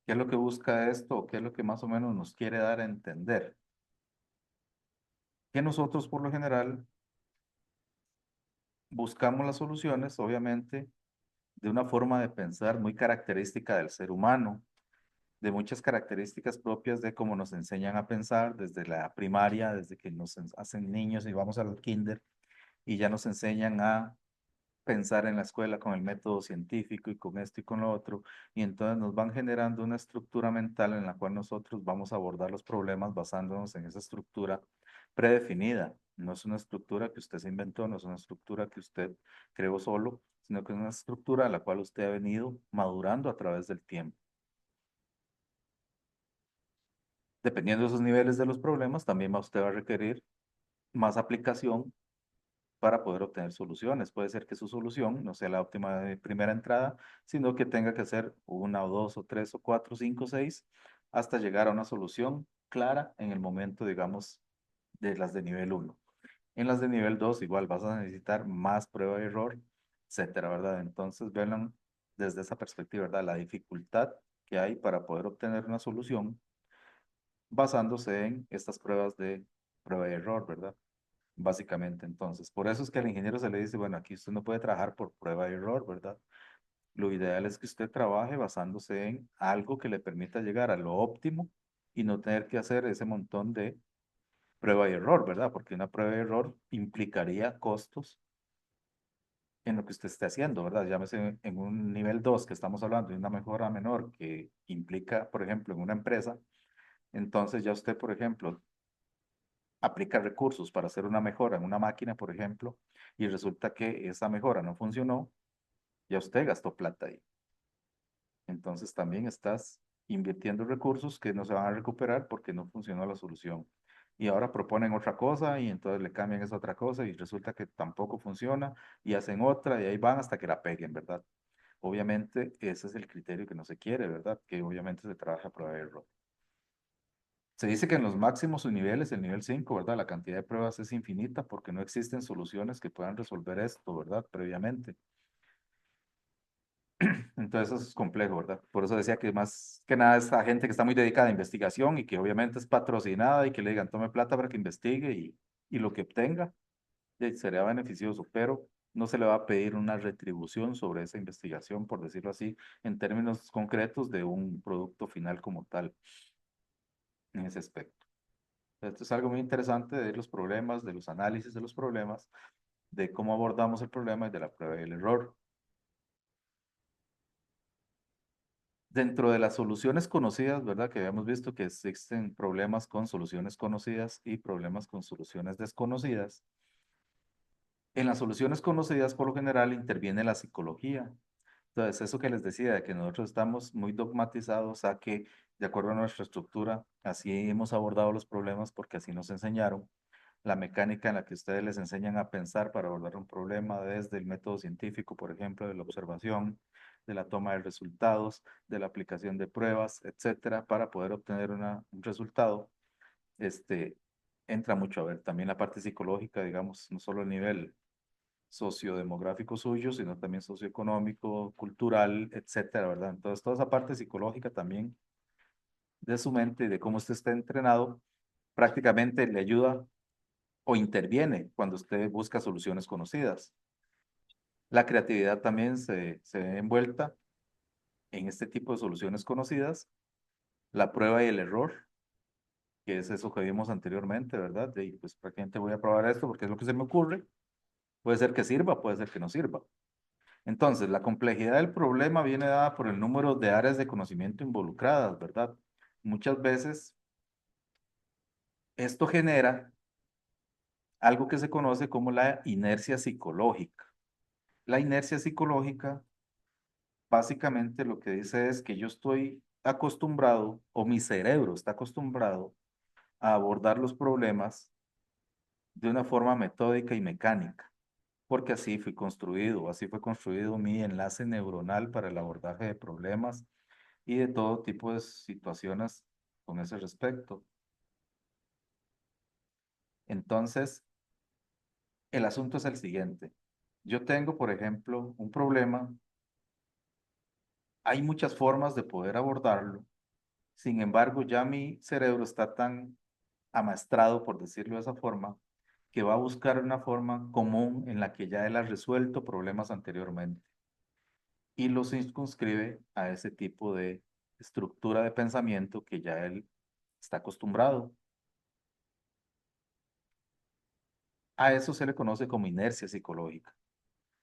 es lo que busca esto o qué es lo que más o menos nos quiere dar a entender. Que nosotros por lo general buscamos las soluciones, obviamente, de una forma de pensar muy característica del ser humano, de muchas características propias de cómo nos enseñan a pensar desde la primaria, desde que nos hacen niños y vamos al kinder y ya nos enseñan a pensar en la escuela con el método científico y con esto y con lo otro, y entonces nos van generando una estructura mental en la cual nosotros vamos a abordar los problemas basándonos en esa estructura predefinida. No es una estructura que usted se inventó, no es una estructura que usted creó solo, sino que es una estructura a la cual usted ha venido madurando a través del tiempo. Dependiendo de esos niveles de los problemas, también usted va a requerir más aplicación para poder obtener soluciones. Puede ser que su solución no sea la óptima de primera entrada, sino que tenga que ser una o dos o tres o cuatro, cinco, seis, hasta llegar a una solución clara en el momento, digamos, de las de nivel uno. En las de nivel 2 igual vas a necesitar más prueba de error, etcétera, ¿verdad? Entonces, vean desde esa perspectiva, ¿verdad? La dificultad que hay para poder obtener una solución basándose en estas pruebas de prueba y error, ¿verdad? Básicamente, entonces, por eso es que al ingeniero se le dice, bueno, aquí usted no puede trabajar por prueba y error, ¿verdad? Lo ideal es que usted trabaje basándose en algo que le permita llegar a lo óptimo y no tener que hacer ese montón de prueba y error, ¿verdad? Porque una prueba y error implicaría costos en lo que usted esté haciendo, ¿verdad? Llámese en un nivel 2 que estamos hablando de una mejora menor que implica, por ejemplo, en una empresa, entonces ya usted, por ejemplo, aplica recursos para hacer una mejora en una máquina, por ejemplo, y resulta que esa mejora no funcionó, ya usted gastó plata ahí. Entonces también estás invirtiendo recursos que no se van a recuperar porque no funcionó la solución. Y ahora proponen otra cosa y entonces le cambian esa otra cosa y resulta que tampoco funciona y hacen otra y ahí van hasta que la peguen, ¿verdad? Obviamente ese es el criterio que no se quiere, ¿verdad? Que obviamente se trabaja a prueba de error. Se dice que en los máximos niveles, el nivel 5, ¿verdad? La cantidad de pruebas es infinita porque no existen soluciones que puedan resolver esto, ¿verdad? Previamente. Entonces eso es complejo, ¿verdad? Por eso decía que más que nada esta gente que está muy dedicada a investigación y que obviamente es patrocinada y que le digan tome plata para que investigue y lo que obtenga sería beneficioso, pero no se le va a pedir una retribución sobre esa investigación, por decirlo así, en términos concretos de un producto final como tal, en ese aspecto. Esto es algo muy interesante de los problemas, de los análisis de los problemas, de cómo abordamos el problema y de la prueba y el error. Dentro de las soluciones conocidas, ¿verdad? Que habíamos visto que existen problemas con soluciones conocidas y problemas con soluciones desconocidas. En las soluciones conocidas, por lo general, interviene la psicología. Entonces, eso que les decía, de que nosotros estamos muy dogmatizados a que, de acuerdo a nuestra estructura, así hemos abordado los problemas porque así nos enseñaron. La mecánica en la que ustedes les enseñan a pensar para abordar un problema desde el método científico, por ejemplo, de la observación, de la toma de resultados, de la aplicación de pruebas, etcétera, para poder obtener un resultado, este, entra mucho a ver también la parte psicológica, digamos, no solo el nivel sociodemográfico suyo, sino también socioeconómico, cultural, etcétera, ¿verdad? Entonces, toda esa parte psicológica también de su mente y de cómo usted está entrenado, prácticamente le ayuda o interviene cuando usted busca soluciones conocidas. La creatividad también se ve envuelta en este tipo de soluciones conocidas, la prueba y el error, que es eso que vimos anteriormente, ¿verdad? De, pues prácticamente voy a probar esto porque es lo que se me ocurre. Puede ser que sirva, puede ser que no sirva. Entonces, la complejidad del problema viene dada por el número de áreas de conocimiento involucradas, ¿verdad? Muchas veces esto genera algo que se conoce como la inercia psicológica. La inercia psicológica básicamente lo que dice es que yo estoy acostumbrado, o mi cerebro está acostumbrado a abordar los problemas de una forma metódica y mecánica, porque así fui construido, así fue construido mi enlace neuronal para el abordaje de problemas y de todo tipo de situaciones con ese respecto. Entonces, el asunto es el siguiente. Yo tengo, por ejemplo, un problema. Hay muchas formas de poder abordarlo. Sin embargo, ya mi cerebro está tan amaestrado, por decirlo de esa forma, que va a buscar una forma común en la que ya él ha resuelto problemas anteriormente y lo circunscribe a ese tipo de estructura de pensamiento que ya él está acostumbrado. A eso se le conoce como inercia psicológica.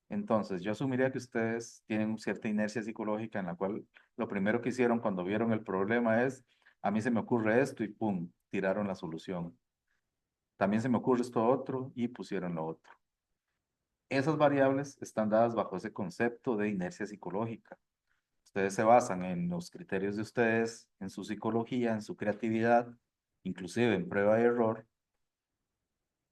Entonces, yo asumiría que ustedes tienen cierta inercia psicológica en la cual lo primero que hicieron cuando vieron el problema es, a mí se me ocurre esto y pum, tiraron la solución. También se me ocurre esto otro y pusieron lo otro. Esas variables están dadas bajo ese concepto de inercia psicológica. Ustedes se basan en los criterios de ustedes, en su psicología, en su creatividad, inclusive en prueba y error,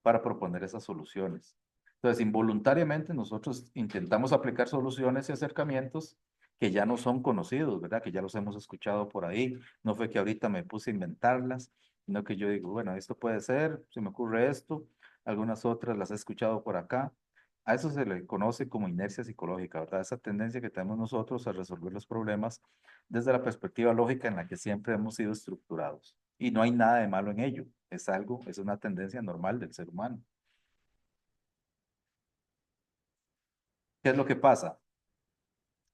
para proponer esas soluciones. Entonces, involuntariamente nosotros intentamos aplicar soluciones y acercamientos que ya no son conocidos, ¿verdad? Que ya los hemos escuchado por ahí. No fue que ahorita me puse a inventarlas, sino que yo digo, bueno, esto puede ser, se me ocurre esto, algunas otras las he escuchado por acá. A eso se le conoce como inercia psicológica, ¿verdad? Esa tendencia que tenemos nosotros a resolver los problemas desde la perspectiva lógica en la que siempre hemos sido estructurados. Y no hay nada de malo en ello. Es una tendencia normal del ser humano. ¿Qué es lo que pasa?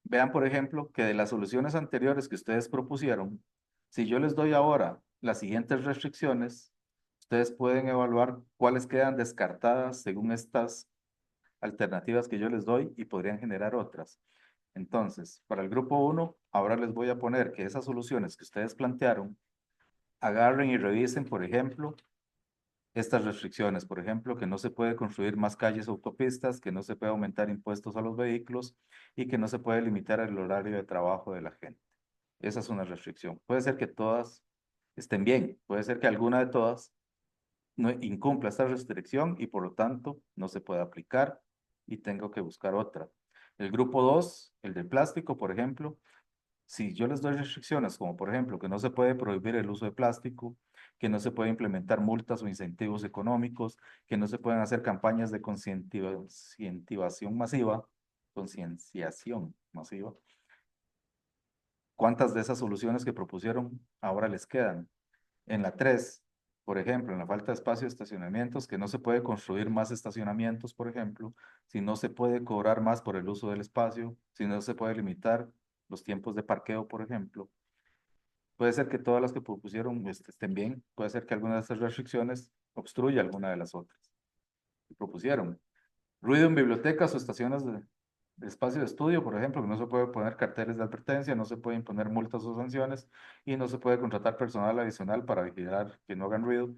Vean, por ejemplo, que de las soluciones anteriores que ustedes propusieron, si yo les doy ahora las siguientes restricciones, ustedes pueden evaluar cuáles quedan descartadas según estas alternativas que yo les doy y podrían generar otras. Entonces, para el grupo 1, ahora les voy a poner que esas soluciones que ustedes plantearon, agarren y revisen, por ejemplo, estas restricciones, por ejemplo, que no se puede construir más calles o autopistas, que no se puede aumentar impuestos a los vehículos y que no se puede limitar el horario de trabajo de la gente. Esa es una restricción. Puede ser que todas estén bien, puede ser que alguna de todas no incumpla esta restricción y por lo tanto no se puede aplicar y tengo que buscar otra. El grupo 2, el del plástico, por ejemplo, si yo les doy restricciones, como por ejemplo que no se puede prohibir el uso de plástico, que no se puede implementar multas o incentivos económicos, que no se pueden hacer campañas de concienciación masiva, ¿cuántas de esas soluciones que propusieron ahora les quedan? En la 3, por ejemplo, en la falta de espacio de estacionamientos, que no se puede construir más estacionamientos, por ejemplo, si no se puede cobrar más por el uso del espacio, si no se puede limitar los tiempos de parqueo, por ejemplo. Puede ser que todas las que propusieron estén bien, puede ser que alguna de estas restricciones obstruya alguna de las otras que propusieron. Ruido en bibliotecas o estaciones de espacio de estudio, por ejemplo, que no se puede poner carteles de advertencia, no se puede imponer multas o sanciones y no se puede contratar personal adicional para vigilar que no hagan ruido.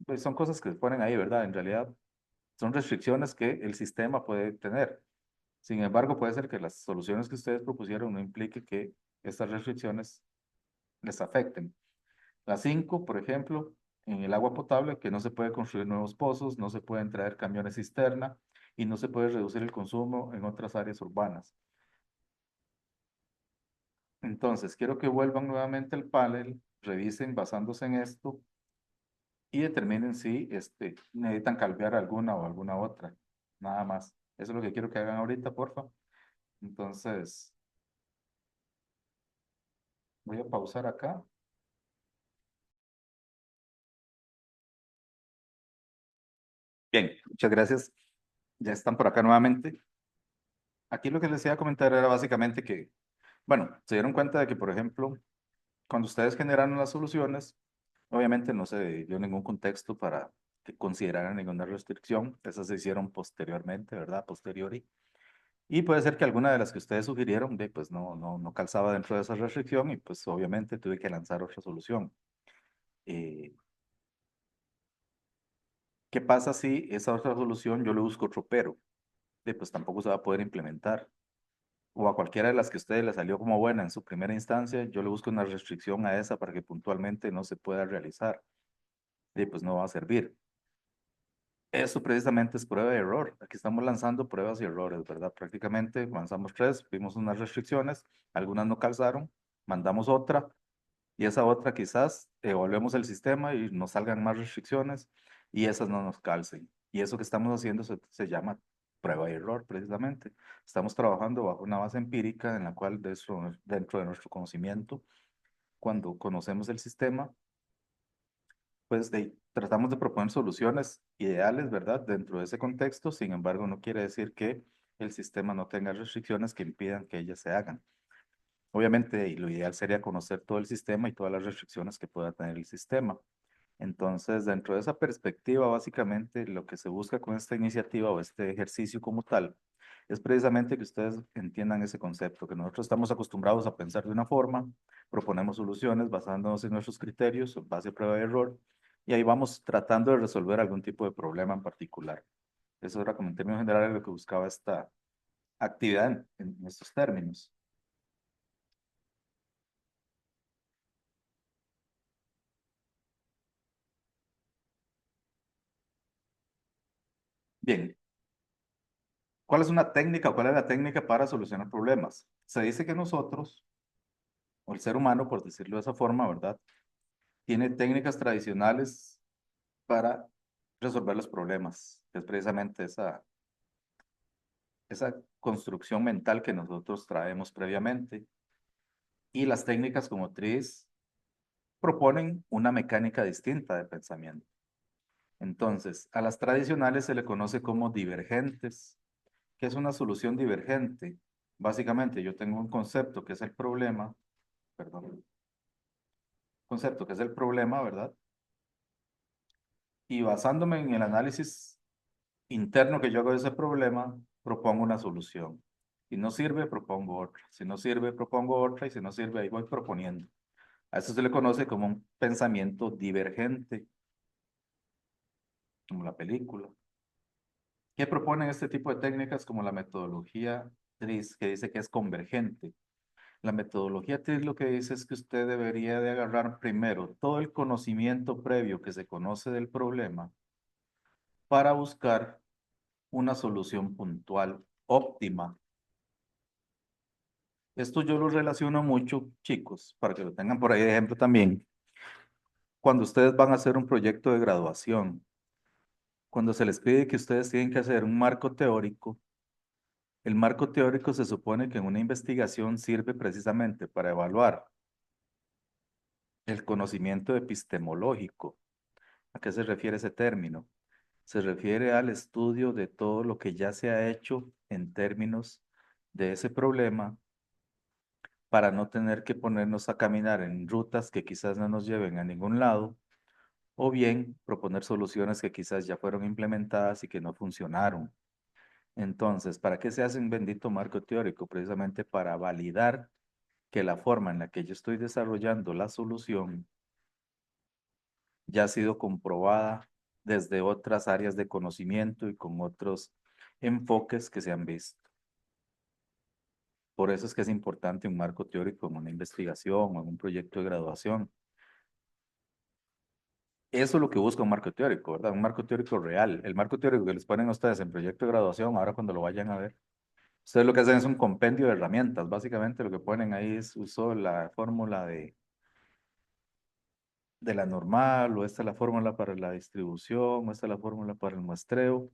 Pues son cosas que se ponen ahí, ¿verdad? En realidad son restricciones que el sistema puede tener. Sin embargo, puede ser que las soluciones que ustedes propusieron no implique que estas restricciones les afecten. La 5, por ejemplo, en el agua potable, que no se puede construir nuevos pozos, no se pueden traer camiones cisterna y no se puede reducir el consumo en otras áreas urbanas. Entonces, quiero que vuelvan nuevamente al panel, revisen basándose en esto y determinen si necesitan cambiar alguna o alguna otra. Nada más. Eso es lo que quiero que hagan ahorita, porfa. Entonces, voy a pausar acá. Bien, muchas gracias. Ya están por acá nuevamente. Aquí lo que les iba a comentar era básicamente que, bueno, se dieron cuenta de que, por ejemplo, cuando ustedes generaron las soluciones, obviamente no se dio ningún contexto para que consideraran ninguna restricción. Esas se hicieron posteriormente, ¿verdad? A posteriori. Y puede ser que alguna de las que ustedes sugirieron, pues no calzaba dentro de esa restricción y pues obviamente tuve que lanzar otra solución. Eh, ¿Qué pasa si esa otra solución yo le busco otro pero? Pues tampoco se va a poder implementar. O a cualquiera de las que a ustedes le salió como buena en su primera instancia, yo le busco una restricción a esa para que puntualmente no se pueda realizar. Pues no va a servir. Eso precisamente es prueba y error. Aquí estamos lanzando pruebas y errores, ¿verdad? Prácticamente lanzamos 3, vimos unas restricciones, algunas no calzaron, mandamos otra y esa otra quizás evaluemos el sistema y nos salgan más restricciones y esas no nos calcen. Y eso que estamos haciendo se llama prueba y error precisamente. Estamos trabajando bajo una base empírica en la cual dentro de nuestro conocimiento, cuando conocemos el sistema, pues tratamos de proponer soluciones ideales, ¿verdad? Dentro de ese contexto, sin embargo, no quiere decir que el sistema no tenga restricciones que impidan que ellas se hagan. Obviamente, y lo ideal sería conocer todo el sistema y todas las restricciones que pueda tener el sistema. Entonces, dentro de esa perspectiva, básicamente lo que se busca con esta iniciativa o este ejercicio como tal es precisamente que ustedes entiendan ese concepto, que nosotros estamos acostumbrados a pensar de una forma, proponemos soluciones basándonos en nuestros criterios, en base a prueba de error, y ahí vamos tratando de resolver algún tipo de problema en particular. Eso era como en términos generales lo que buscaba esta actividad en estos términos. Bien, ¿cuál es una técnica o cuál es la técnica para solucionar problemas? Se dice que nosotros, o el ser humano, por decirlo de esa forma, ¿verdad? Tiene técnicas tradicionales para resolver los problemas, que es precisamente esa construcción mental que nosotros traemos previamente. Y las técnicas como TRIZ proponen una mecánica distinta de pensamiento. Entonces, a las tradicionales se le conoce como divergentes. ¿Qué es una solución divergente? Básicamente, yo tengo un concepto que es el problema, perdón, concepto que es el problema, ¿verdad? Y basándome en el análisis interno que yo hago de ese problema, propongo una solución. Si no sirve, propongo otra. Si no sirve, propongo otra. Y si no sirve, ahí voy proponiendo. A eso se le conoce como un pensamiento divergente, como la película. ¿Qué proponen este tipo de técnicas como la metodología TRIZ, que dice que es convergente? La metodología TRIZ lo que dice es que usted debería de agarrar primero todo el conocimiento previo que se conoce del problema para buscar una solución puntual, óptima. Esto yo lo relaciono mucho, chicos, para que lo tengan por ahí de ejemplo también. Cuando ustedes van a hacer un proyecto de graduación, cuando se les pide que ustedes tienen que hacer un marco teórico, el marco teórico se supone que en una investigación sirve precisamente para evaluar el conocimiento epistemológico. ¿A qué se refiere ese término? Se refiere al estudio de todo lo que ya se ha hecho en términos de ese problema para no tener que ponernos a caminar en rutas que quizás no nos lleven a ningún lado, o bien proponer soluciones que quizás ya fueron implementadas y que no funcionaron. Entonces, ¿para qué se hace un bendito marco teórico? Precisamente para validar que la forma en la que yo estoy desarrollando la solución ya ha sido comprobada desde otras áreas de conocimiento y con otros enfoques que se han visto. Por eso es que es importante un marco teórico en una investigación o en un proyecto de graduación. Eso es lo que busca un marco teórico, ¿verdad? Un marco teórico real. El marco teórico que les ponen a ustedes en proyecto de graduación, ahora cuando lo vayan a ver, ustedes lo que hacen es un compendio de herramientas. Básicamente lo que ponen ahí es uso la fórmula de la normal, o esta es la fórmula para la distribución, o esta es la fórmula para el muestreo,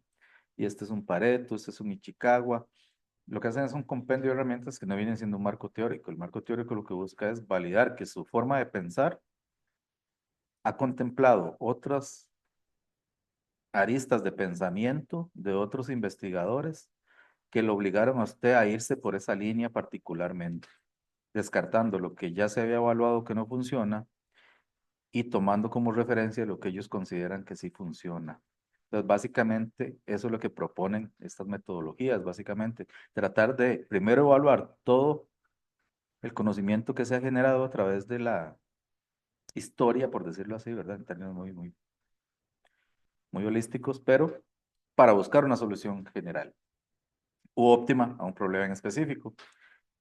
y este es un Pareto, este es un Ichikawa. Lo que hacen es un compendio de herramientas que no vienen siendo un marco teórico. El marco teórico lo que busca es validar que su forma de pensar ha contemplado otras aristas de pensamiento de otros investigadores que lo obligaron a usted a irse por esa línea particularmente, descartando lo que ya se había evaluado que no funciona y tomando como referencia lo que ellos consideran que sí funciona. Entonces, básicamente, eso es lo que proponen estas metodologías, básicamente, tratar de primero evaluar todo el conocimiento que se ha generado a través de la historia, por decirlo así, ¿verdad? En términos muy holísticos, pero para buscar una solución general u óptima a un problema en específico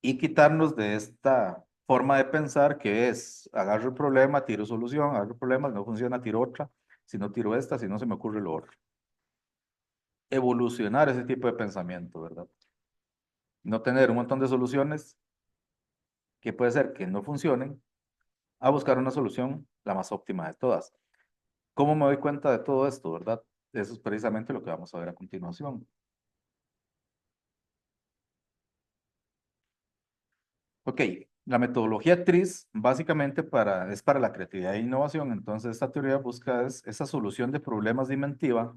y quitarnos de esta forma de pensar que es agarro el problema, tiro solución, agarro el problema, no funciona, tiro otra, si no tiro esta, si no se me ocurre lo otro. Evolucionar ese tipo de pensamiento, ¿verdad? No tener un montón de soluciones que puede ser que no funcionen, a buscar una solución la más óptima de todas. ¿Cómo me doy cuenta de todo esto, verdad? Eso es precisamente lo que vamos a ver a continuación. Ok, la metodología TRIZ básicamente es para la creatividad e innovación. Entonces, esta teoría busca esa solución de problemas de inventiva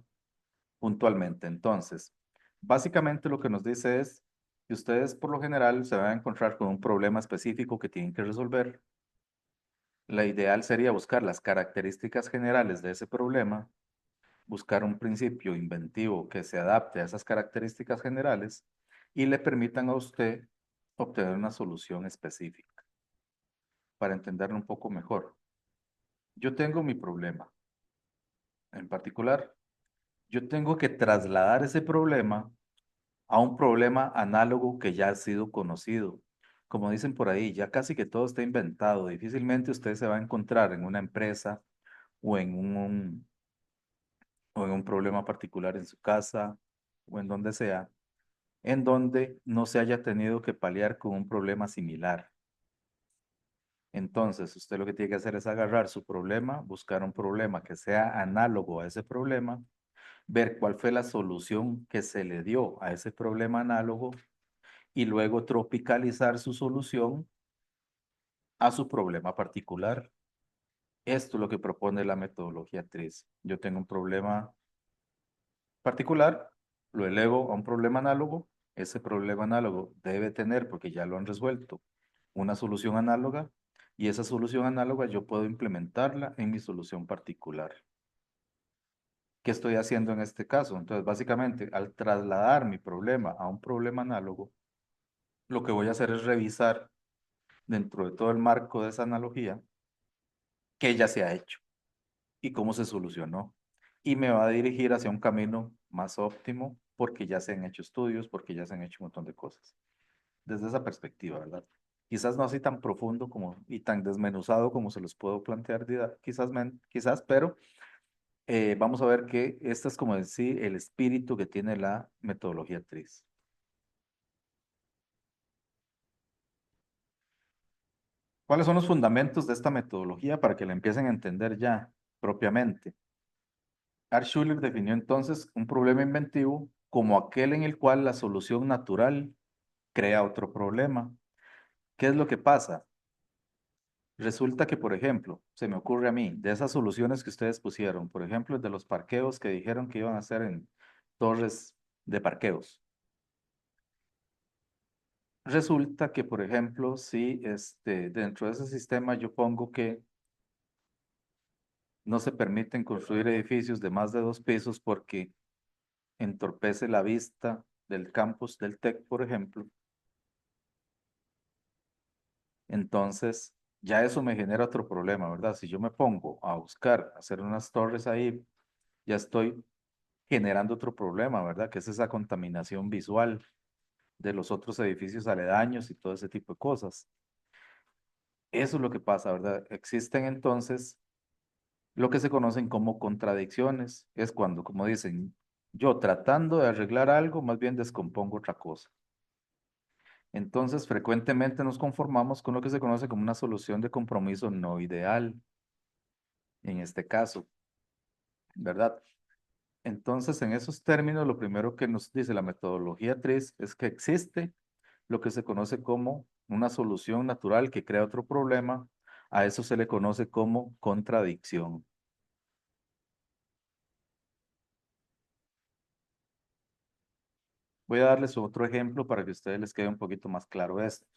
puntualmente. Entonces, básicamente lo que nos dice es que ustedes por lo general se van a encontrar con un problema específico que tienen que resolver. La ideal sería buscar las características generales de ese problema, buscar un principio inventivo que se adapte a esas características generales y le permitan a usted obtener una solución específica. Para entenderlo un poco mejor, yo tengo mi problema. En particular, yo tengo que trasladar ese problema a un problema análogo que ya ha sido conocido. Como dicen por ahí, ya casi que todo está inventado. Difícilmente usted se va a encontrar en una empresa o o en un problema particular en su casa o en donde sea, en donde no se haya tenido que paliar con un problema similar. Entonces, usted lo que tiene que hacer es agarrar su problema, buscar un problema que sea análogo a ese problema, ver cuál fue la solución que se le dio a ese problema análogo y luego tropicalizar su solución a su problema particular. Esto es lo que propone la metodología TRIZ. Yo tengo un problema particular, lo elevo a un problema análogo. Ese problema análogo debe tener, porque ya lo han resuelto, una solución análoga, y esa solución análoga yo puedo implementarla en mi solución particular. ¿Qué estoy haciendo en este caso? Entonces, básicamente, al trasladar mi problema a un problema análogo, lo que voy a hacer es revisar dentro de todo el marco de esa analogía qué ya se ha hecho y cómo se solucionó. Y me va a dirigir hacia un camino más óptimo porque ya se han hecho estudios, porque ya se han hecho un montón de cosas. Desde esa perspectiva, ¿verdad? Quizás no así tan profundo como y tan desmenuzado como se los puedo plantear, quizás, pero vamos a ver que este es como decir el espíritu que tiene la metodología TRIZ. ¿Cuáles son los fundamentos de esta metodología para que la empiecen a entender ya propiamente? Art Schuller definió entonces un problema inventivo como aquel en el cual la solución natural crea otro problema. ¿Qué es lo que pasa? Resulta que, por ejemplo, se me ocurre a mí, de esas soluciones que ustedes pusieron, por ejemplo, el de los parqueos que dijeron que iban a hacer en torres de parqueos. Resulta que, por ejemplo, si dentro de ese sistema yo pongo que no se permiten construir edificios de más de 2 pisos porque entorpece la vista del campus del TEC, por ejemplo, entonces ya eso me genera otro problema, ¿verdad? Si yo me pongo a buscar hacer unas torres ahí, ya estoy generando otro problema, ¿verdad? Que es esa contaminación visual de los otros edificios aledaños y todo ese tipo de cosas. Eso es lo que pasa, ¿verdad? Existen entonces lo que se conocen como contradicciones. Es cuando, como dicen, yo tratando de arreglar algo, más bien descompongo otra cosa. Entonces, frecuentemente nos conformamos con lo que se conoce como una solución de compromiso no ideal, en este caso, ¿verdad? Entonces, en esos términos, lo primero que nos dice la metodología TRIZ es que existe lo que se conoce como una solución natural que crea otro problema. A eso se le conoce como contradicción. Voy a darles otro ejemplo para que a ustedes les quede un poquito más claro esto.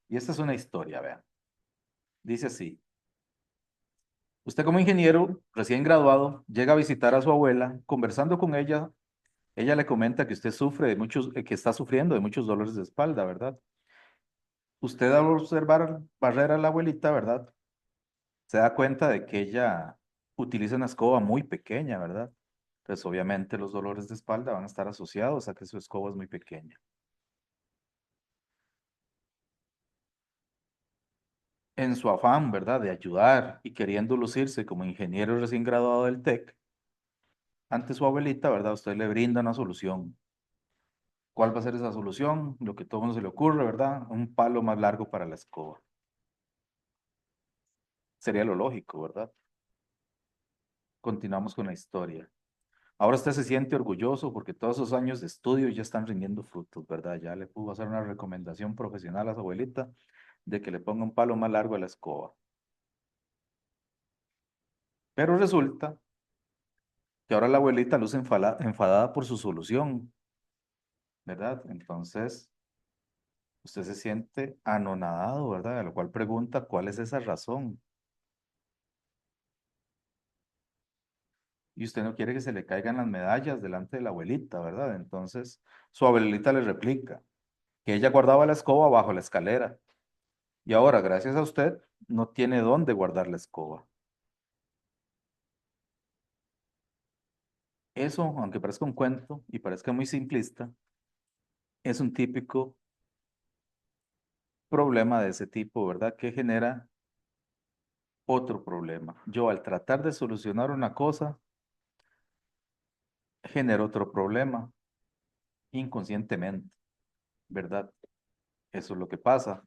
Y esta es una historia, vean. Dice así. Usted como ingeniero recién graduado llega a visitar a su abuela. Conversando con ella le comenta que usted sufre de muchos, que está sufriendo de muchos dolores de espalda, ¿verdad? Usted al observar barrer a la abuelita, ¿verdad? Se da cuenta de que ella utiliza una escoba muy pequeña, ¿verdad? Pues obviamente los dolores de espalda van a estar asociados a que su escoba es muy pequeña. En su afán, ¿verdad? De ayudar y queriendo lucirse como ingeniero recién graduado del TEC, ante su abuelita, ¿verdad? Usted le brinda una solución. ¿Cuál va a ser esa solución? Lo que a todo mundo se le ocurre, ¿verdad? Un palo más largo para la escoba. Sería lo lógico, ¿verdad? Continuamos con la historia. Ahora usted se siente orgulloso porque todos esos años de estudio ya están rindiendo frutos, ¿verdad? Ya le pudo hacer una recomendación profesional a su abuelita de que le ponga un palo más largo a la escoba. Pero resulta que ahora la abuelita luce enfadada por su solución, ¿verdad? Entonces, usted se siente anonadado, ¿verdad? A lo cual pregunta, ¿cuál es esa razón? Y usted no quiere que se le caigan las medallas delante de la abuelita, ¿verdad? Entonces, su abuelita le replica que ella guardaba la escoba bajo la escalera y ahora, gracias a usted, no tiene dónde guardar la escoba. Eso, aunque parezca un cuento y parezca muy simplista, es un típico problema de ese tipo, ¿verdad? Que genera otro problema. Yo al tratar de solucionar una cosa, genero otro problema inconscientemente, ¿verdad? Eso es lo que pasa.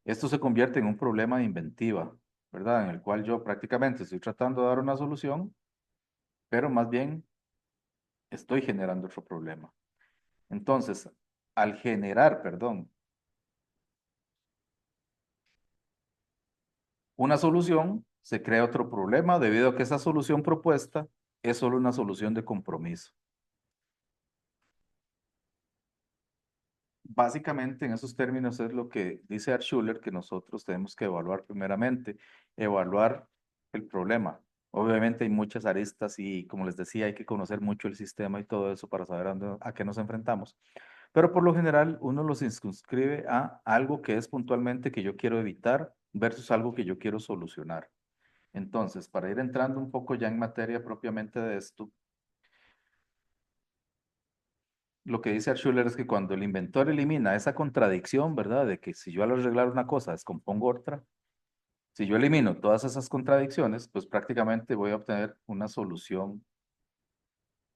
Esto se convierte en un problema de inventiva, ¿verdad? En el cual yo prácticamente estoy tratando de dar una solución, pero más bien estoy generando otro problema. Entonces, al generar, perdón, una solución, se crea otro problema debido a que esa solución propuesta es solo una solución de compromiso. Básicamente, en esos términos es lo que dice Altshuler que nosotros tenemos que evaluar primeramente, evaluar el problema. Obviamente hay muchas aristas y, como les decía, hay que conocer mucho el sistema y todo eso para saber a qué nos enfrentamos. Pero por lo general, uno los circunscribe a algo que es puntualmente que yo quiero evitar versus algo que yo quiero solucionar. Entonces, para ir entrando un poco ya en materia propiamente de esto, lo que dice Altshuler es que cuando el inventor elimina esa contradicción, ¿verdad? De que si yo al arreglar una cosa descompongo otra, si yo elimino todas esas contradicciones, pues prácticamente voy a obtener una solución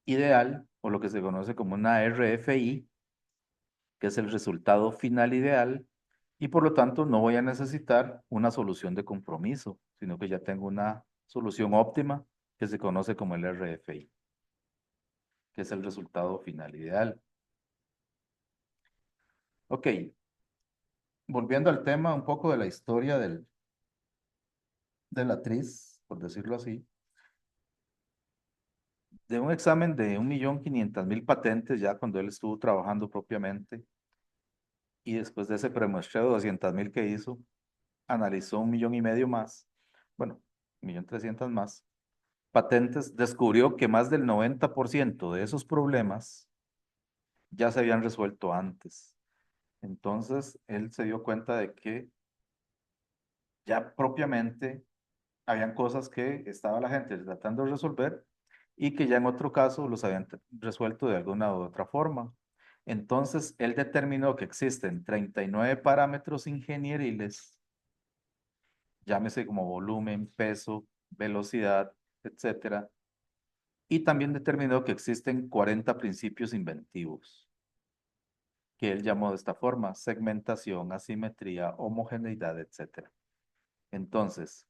ideal o lo que se conoce como una RFI, que es el resultado final ideal, y por lo tanto no voy a necesitar una solución de compromiso, sino que ya tengo una solución óptima que se conoce como el RFI, que es el resultado final ideal. Ok, volviendo al tema un poco de la historia de la actriz, por decirlo así, de un examen de 1.500.000 patentes ya cuando él estuvo trabajando propiamente y después de ese premuestreo de 200.000 que hizo, analizó 1.500.000 más, bueno, 1.300.000 más patentes, descubrió que más del 90% de esos problemas ya se habían resuelto antes. Entonces, él se dio cuenta de que ya propiamente habían cosas que estaba la gente tratando de resolver y que ya en otro caso los habían resuelto de alguna u otra forma. Entonces, él determinó que existen 39 parámetros ingenieriles, llámese como volumen, peso, velocidad, etcétera, y también determinó que existen 40 principios inventivos, que él llamó de esta forma: segmentación, asimetría, homogeneidad, etcétera. Entonces,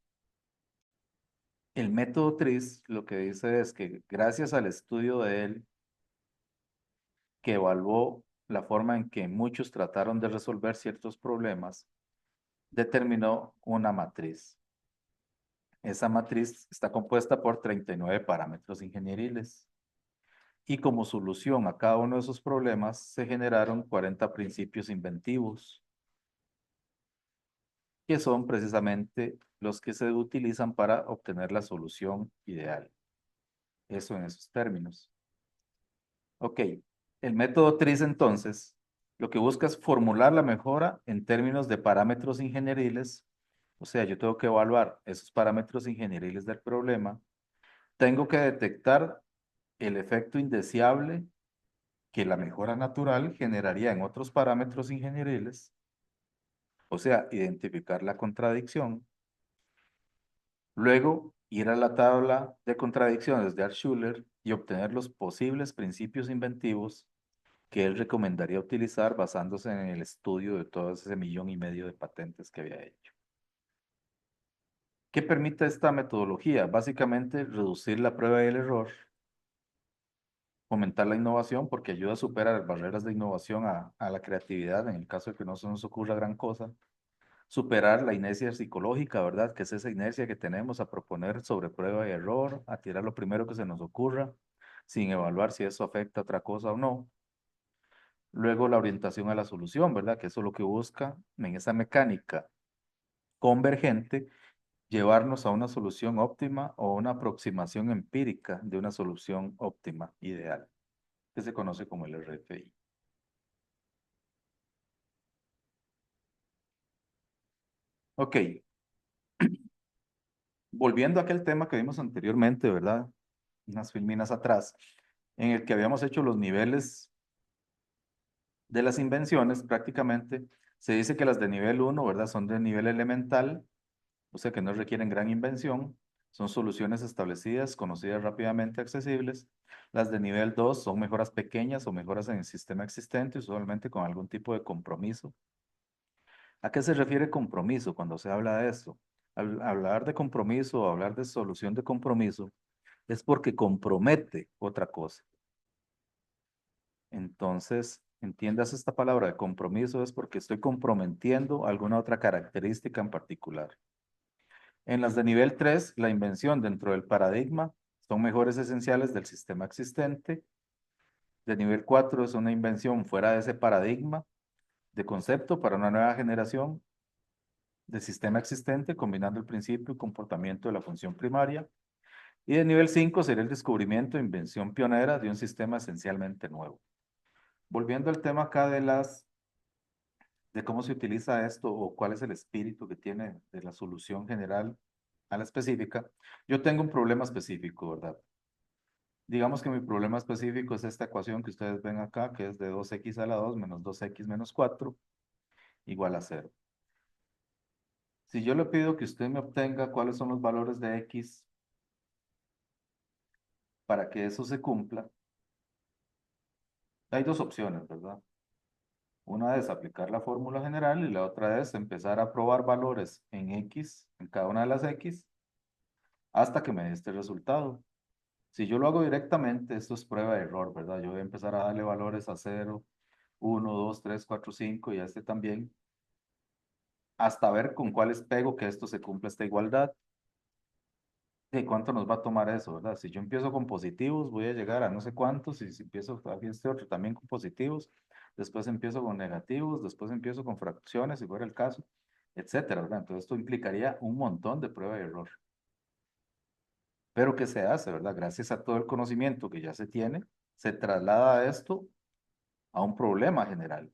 el método TRIZ lo que dice es que gracias al estudio de él, que evaluó la forma en que muchos trataron de resolver ciertos problemas, determinó una matriz. Esa matriz está compuesta por 39 parámetros ingenieriles. Y como solución a cada uno de esos problemas se generaron 40 principios inventivos, que son precisamente los que se utilizan para obtener la solución ideal. Eso en esos términos. Ok, el método TRIZ entonces lo que busca es formular la mejora en términos de parámetros ingenieriles. O sea, yo tengo que evaluar esos parámetros ingenieriles del problema. Tengo que detectar el efecto indeseable que la mejora natural generaría en otros parámetros ingenieriles. O sea, identificar la contradicción. Luego, ir a la tabla de contradicciones de Altshuler y obtener los posibles principios inventivos que él recomendaría utilizar basándose en el estudio de todo ese 1.500.000 de patentes que había hecho. ¿Qué permite esta metodología? Básicamente, reducir la prueba y el error, fomentar la innovación porque ayuda a superar barreras de innovación a la creatividad en el caso de que no se nos ocurra gran cosa, superar la inercia psicológica, ¿verdad? Que es esa inercia que tenemos a proponer sobre prueba y error, a tirar lo primero que se nos ocurra, sin evaluar si eso afecta a otra cosa o no. Luego la orientación a la solución, ¿verdad? Que eso es lo que busca en esa mecánica convergente, llevarnos a una solución óptima o una aproximación empírica de una solución óptima, ideal, que se conoce como el RFI. Ok, volviendo a aquel tema que vimos anteriormente, ¿verdad? Unas filminas atrás, en el que habíamos hecho los niveles de las invenciones, prácticamente se dice que las de nivel 1, ¿verdad? Son de nivel elemental, o sea que no requieren gran invención, son soluciones establecidas, conocidas, rápidamente accesibles. Las de nivel 2 son mejoras pequeñas o mejoras en el sistema existente, usualmente con algún tipo de compromiso. ¿A qué se refiere compromiso cuando se habla de esto? Al hablar de compromiso o hablar de solución de compromiso, es porque compromete otra cosa. Entonces, entiendas esta palabra de compromiso es porque estoy comprometiendo alguna otra característica en particular. En las de nivel 3, la invención dentro del paradigma son mejores esenciales del sistema existente. De nivel 4 es una invención fuera de ese paradigma de concepto para una nueva generación de sistema existente, combinando el principio y comportamiento de la función primaria. Y de nivel 5 sería el descubrimiento e invención pionera de un sistema esencialmente nuevo. Volviendo al tema acá de cómo se utiliza esto o cuál es el espíritu que tiene de la solución general a la específica, yo tengo un problema específico, ¿verdad? Digamos que mi problema específico es esta ecuación que ustedes ven acá, que es de 2x a la 2 menos 2x menos 4 igual a 0. Si yo le pido que usted me obtenga cuáles son los valores de x para que eso se cumpla, hay dos opciones, ¿verdad? Una es aplicar la fórmula general y la otra es empezar a probar valores en x, en cada una de las x, hasta que me dé este resultado. Si yo lo hago directamente, esto es prueba de error, ¿verdad? Yo voy a empezar a darle valores a 0, 1, 2, 3, 4, 5 y a este también, hasta ver con cuáles pego que esto se cumpla esta igualdad. ¿Y cuánto nos va a tomar eso, verdad? Si yo empiezo con positivos, voy a llegar a no sé cuántos, y si empiezo aquí este otro también con positivos, después empiezo con negativos, después empiezo con fracciones, si fuera el caso, etcétera, ¿verdad? Entonces esto implicaría un montón de prueba y error. Pero ¿qué se hace, verdad? Gracias a todo el conocimiento que ya se tiene, se traslada esto a un problema general.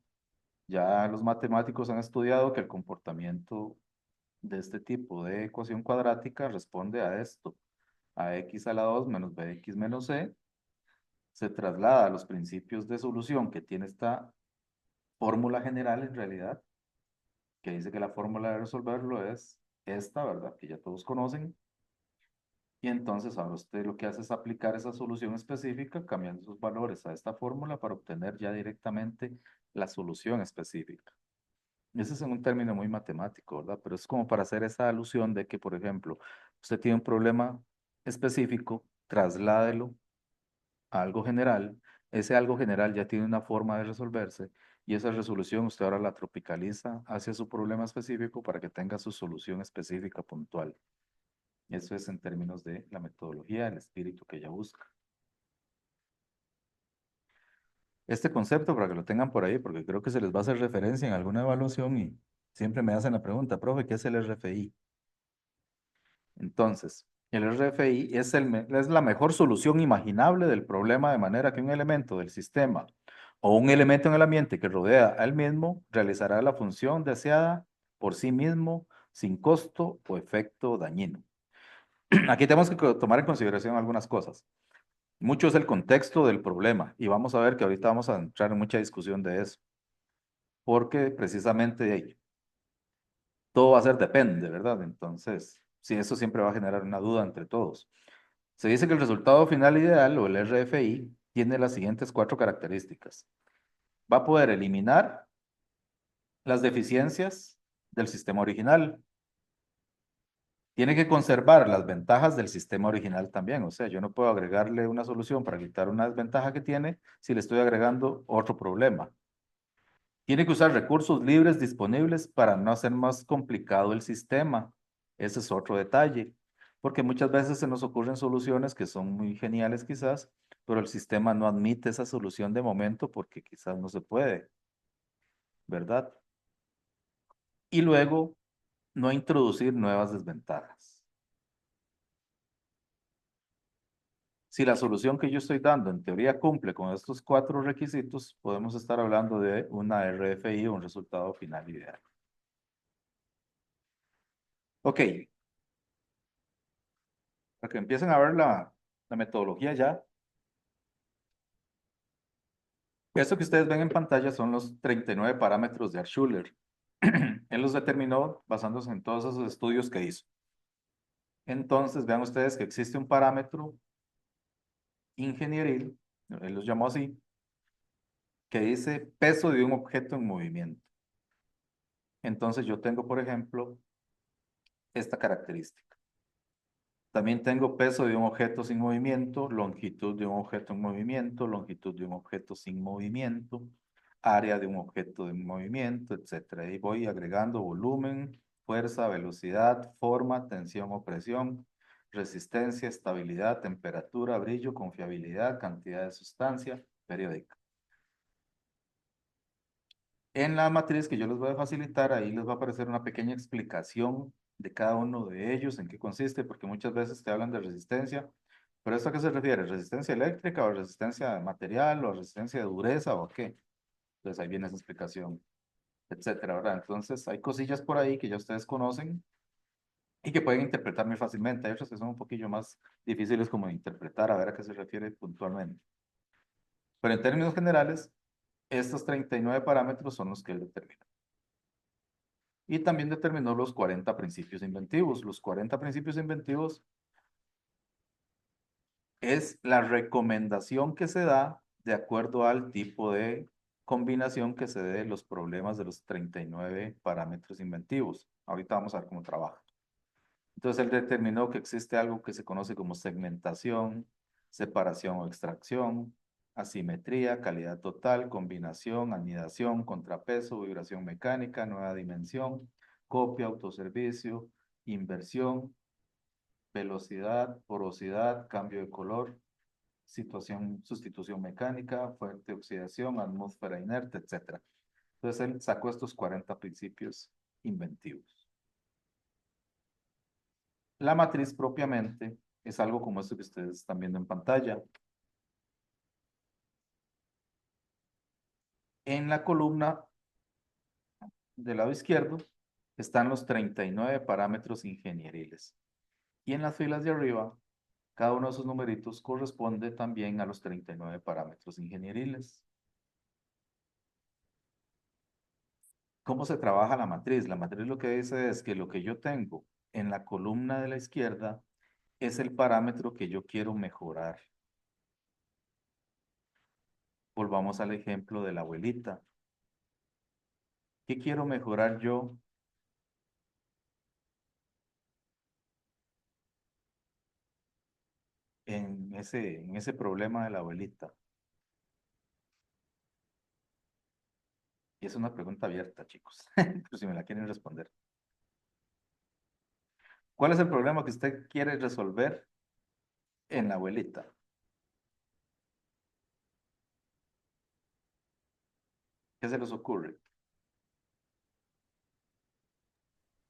Ya los matemáticos han estudiado que el comportamiento de este tipo de ecuación cuadrática responde a esto, a x a la 2 menos bx menos c, se traslada a los principios de solución que tiene esta fórmula general en realidad, que dice que la fórmula de resolverlo es esta, ¿verdad? Que ya todos conocen. Y entonces ahora usted lo que hace es aplicar esa solución específica, cambiando sus valores a esta fórmula para obtener ya directamente la solución específica. Ese es un término muy matemático, ¿verdad? Pero es como para hacer esa alusión de que, por ejemplo, usted tiene un problema específico, trasládelo a algo general, ese algo general ya tiene una forma de resolverse y esa resolución usted ahora la tropicaliza hacia su problema específico para que tenga su solución específica puntual. Eso es en términos de la metodología, el espíritu que ella busca. Este concepto, para que lo tengan por ahí, porque creo que se les va a hacer referencia en alguna evaluación y siempre me hacen la pregunta, profe, ¿qué es el RFI? Entonces, el RFI es la mejor solución imaginable del problema de manera que un elemento del sistema o un elemento en el ambiente que rodea al mismo realizará la función deseada por sí mismo sin costo o efecto dañino. Aquí tenemos que tomar en consideración algunas cosas. Mucho es el contexto del problema y vamos a ver que ahorita vamos a entrar en mucha discusión de eso, porque precisamente todo va a ser depende, ¿verdad? Entonces, sí, eso siempre va a generar una duda entre todos. Se dice que el resultado final ideal o el RFI tiene las siguientes 4 características. Va a poder eliminar las deficiencias del sistema original. Tiene que conservar las ventajas del sistema original también. O sea, yo no puedo agregarle una solución para quitar una desventaja que tiene si le estoy agregando otro problema. Tiene que usar recursos libres disponibles para no hacer más complicado el sistema. Ese es otro detalle, porque muchas veces se nos ocurren soluciones que son muy geniales quizás, pero el sistema no admite esa solución de momento porque quizás no se puede, ¿verdad? Y luego, no introducir nuevas desventajas. Si la solución que yo estoy dando en teoría cumple con estos 4 requisitos, podemos estar hablando de una RFI o un resultado final ideal. Ok, para que empiecen a ver la metodología ya. Esto que ustedes ven en pantalla son los 39 parámetros de Altshuler. Él los determinó basándose en todos esos estudios que hizo. Entonces, vean ustedes que existe un parámetro ingenieril, él los llamó así, que dice peso de un objeto en movimiento. Entonces, yo tengo, por ejemplo, esta característica. También tengo peso de un objeto sin movimiento, longitud de un objeto en movimiento, longitud de un objeto sin movimiento, área de un objeto en movimiento, etc. Y voy agregando volumen, fuerza, velocidad, forma, tensión o presión, resistencia, estabilidad, temperatura, brillo, confiabilidad, cantidad de sustancia, periódica. En la matriz que yo les voy a facilitar, ahí les va a aparecer una pequeña explicación de cada uno de ellos, en qué consiste, porque muchas veces te hablan de resistencia, pero ¿esto a qué se refiere? ¿Resistencia eléctrica o resistencia material o resistencia de dureza o qué? Entonces ahí viene esa explicación, etcétera, ¿verdad? Entonces hay cosillas por ahí que ya ustedes conocen y que pueden interpretar muy fácilmente. Hay otras que son un poquillo más difíciles como de interpretar, a ver a qué se refiere puntualmente. Pero en términos generales, estos 39 parámetros son los que él determina. Y también determinó los 40 principios inventivos. Los 40 principios inventivos es la recomendación que se da de acuerdo al tipo de combinación que se dé de los problemas de los 39 parámetros inventivos. Ahorita vamos a ver cómo trabaja. Entonces él determinó que existe algo que se conoce como segmentación, separación o extracción, asimetría, calidad total, combinación, anidación, contrapeso, vibración mecánica, nueva dimensión, copia, autoservicio, inversión, velocidad, porosidad, cambio de color, situación, sustitución mecánica, fuerte oxidación, atmósfera inerte, etc. Entonces él sacó estos 40 principios inventivos. La matriz propiamente es algo como esto que ustedes están viendo en pantalla. En la columna del lado izquierdo están los 39 parámetros ingenieriles. Y en las filas de arriba, cada uno de esos numeritos corresponde también a los 39 parámetros ingenieriles. ¿Cómo se trabaja la matriz? La matriz lo que dice es que lo que yo tengo en la columna de la izquierda es el parámetro que yo quiero mejorar. Volvamos al ejemplo de la abuelita. ¿Qué quiero mejorar yo? En ese problema de la abuelita. Y es una pregunta abierta, chicos, pero si me la quieren responder. ¿Cuál es el problema que usted quiere resolver en la abuelita? ¿Qué se les ocurre?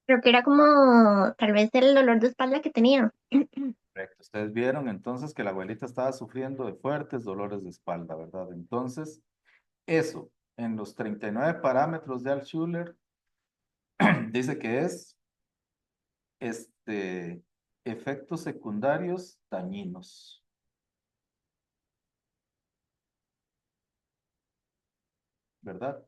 Creo que era como tal vez el dolor de espalda que tenía. Correcto. Ustedes vieron entonces que la abuelita estaba sufriendo de fuertes dolores de espalda, ¿verdad? Entonces, eso, en los 39 parámetros de Altshuler, dice que es efectos secundarios dañinos. ¿Verdad?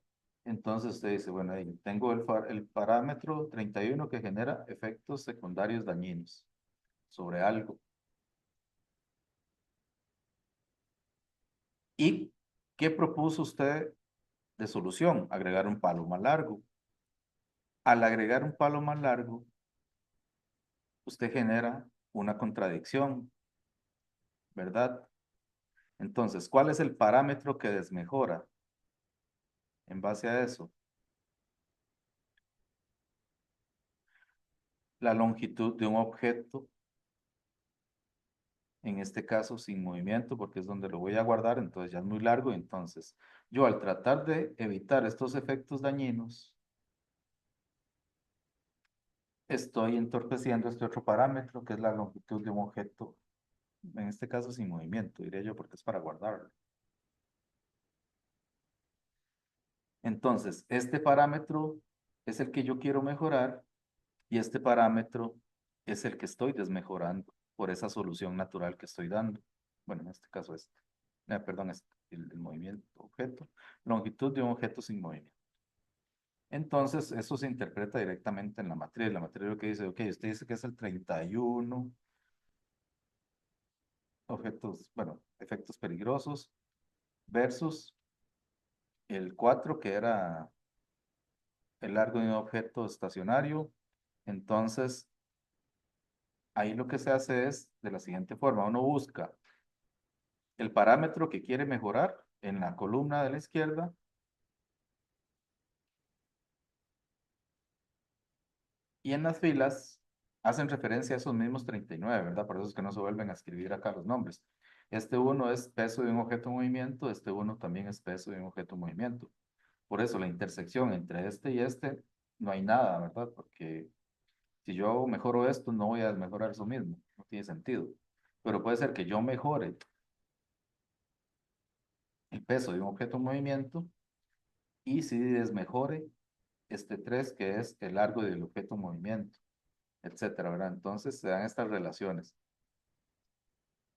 Entonces usted dice, bueno, ahí tengo el parámetro 31 que genera efectos secundarios dañinos sobre algo. ¿Y qué propuso usted de solución? Agregar un palo más largo. Al agregar un palo más largo, usted genera una contradicción, ¿verdad? Entonces, ¿cuál es el parámetro que desmejora en base a eso? La longitud de un objeto, en este caso sin movimiento, porque es donde lo voy a guardar, entonces ya es muy largo. Entonces, yo al tratar de evitar estos efectos dañinos, estoy entorpeciendo este otro parámetro, que es la longitud de un objeto, en este caso sin movimiento, diría yo, porque es para guardarlo. Entonces, este parámetro es el que yo quiero mejorar y este parámetro es el que estoy desmejorando por esa solución natural que estoy dando. Bueno, en este caso perdón, el movimiento objeto, longitud de un objeto sin movimiento. Entonces, eso se interpreta directamente en la matriz. La matriz lo que dice, ok, usted dice que es el 31 objetos, bueno, efectos peligrosos versus el 4 que era el largo de un objeto estacionario. Entonces, ahí lo que se hace es de la siguiente forma. Uno busca el parámetro que quiere mejorar en la columna de la izquierda Y en las filas hacen referencia a esos mismos 39, ¿verdad? Por eso es que no se vuelven a escribir acá los nombres. Este uno es peso de un objeto en movimiento, este uno también es peso de un objeto en movimiento. Por eso la intersección entre este y este no hay nada, ¿verdad? Porque si yo mejoro esto, no voy a mejorar eso mismo, no tiene sentido. Pero puede ser que yo mejore el peso de un objeto en movimiento y si desmejore este 3 que es el largo del objeto en movimiento, etcétera, ¿verdad? Entonces se dan estas relaciones.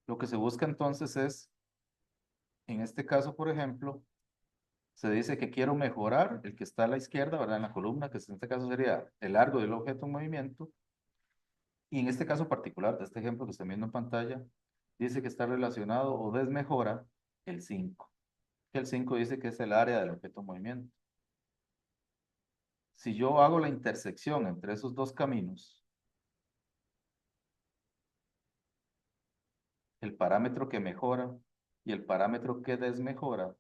Lo que se busca entonces es, en este caso, por ejemplo, se dice que quiero mejorar el que está a la izquierda, ¿verdad? En la columna, que en este caso sería el largo del objeto en movimiento. Y en este caso particular, de este ejemplo que están viendo en pantalla, dice que está relacionado o desmejora el 5. Que el 5 dice que es el área del objeto en movimiento. Si yo hago la intersección entre esos dos caminos, el parámetro que mejora y el parámetro que desmejora,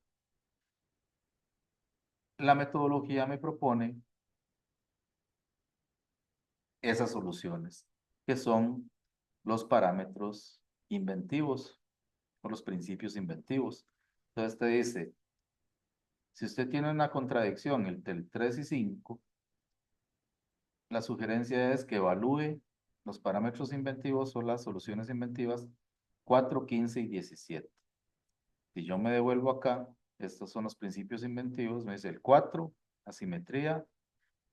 la metodología me propone esas soluciones, que son los parámetros inventivos o los principios inventivos. Entonces te dice, si usted tiene una contradicción entre el 3 y 5, la sugerencia es que evalúe los parámetros inventivos o las soluciones inventivas 4, 15 y 17. Si yo me devuelvo acá, estos son los principios inventivos, me dice el 4, asimetría,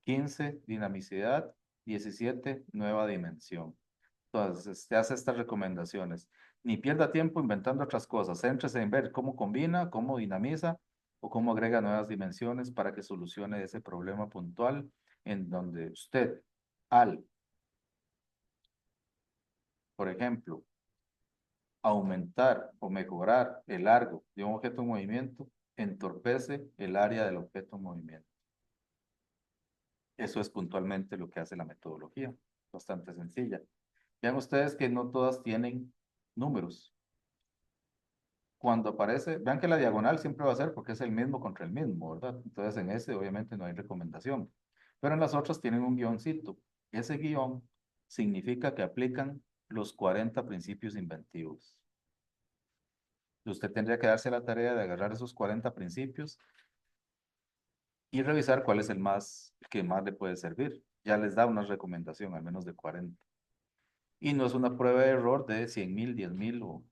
15, dinamicidad, 17, nueva dimensión. Entonces, te hace estas recomendaciones. Ni pierda tiempo inventando otras cosas. Céntrese en ver cómo combina, cómo dinamiza o cómo agrega nuevas dimensiones para que solucione ese problema puntual en donde usted, al, por ejemplo, aumentar o mejorar el largo de un objeto en movimiento, entorpece el área del objeto en movimiento. Eso es puntualmente lo que hace la metodología, bastante sencilla. Vean ustedes que no todas tienen números. Cuando aparece, vean que la diagonal siempre va a ser porque es el mismo contra el mismo, ¿verdad? Entonces en ese obviamente no hay recomendación. Pero en las otras tienen un guioncito. Ese guión significa que aplican los 40 principios inventivos. Usted tendría que darse la tarea de agarrar esos 40 principios y revisar cuál es el que más le puede servir. Ya les da una recomendación, al menos de 40. Y no es una prueba de error de 100,000, 10,000 o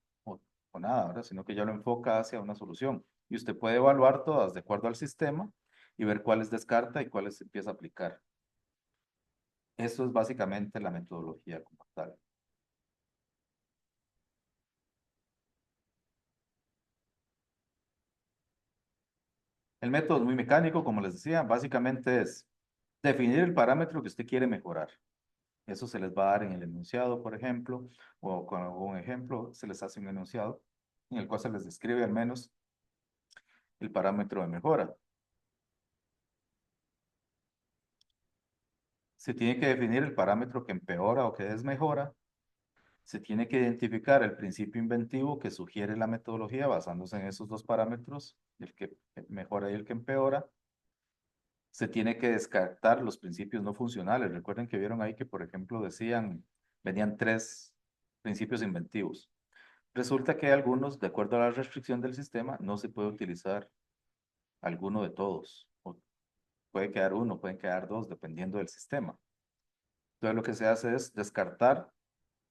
nada, ¿verdad? Sino que ya lo enfoca hacia una solución. Y usted puede evaluar todas de acuerdo al sistema y ver cuáles descarta y cuáles empieza a aplicar. Eso es básicamente la metodología como tal. El método es muy mecánico, como les decía, básicamente es definir el parámetro que usted quiere mejorar. Eso se les va a dar en el enunciado, por ejemplo, o con algún ejemplo se les hace un enunciado en el cual se les describe al menos el parámetro de mejora. Se tiene que definir el parámetro que empeora o que desmejora. Se tiene que identificar el principio inventivo que sugiere la metodología basándose en esos dos parámetros, el que mejora y el que empeora. Se tiene que descartar los principios no funcionales. Recuerden que vieron ahí que, por ejemplo, venían 3 principios inventivos. Resulta que algunos, de acuerdo a la restricción del sistema, no se puede utilizar alguno de todos. O puede quedar uno, pueden quedar dos, dependiendo del sistema. Entonces lo que se hace es descartar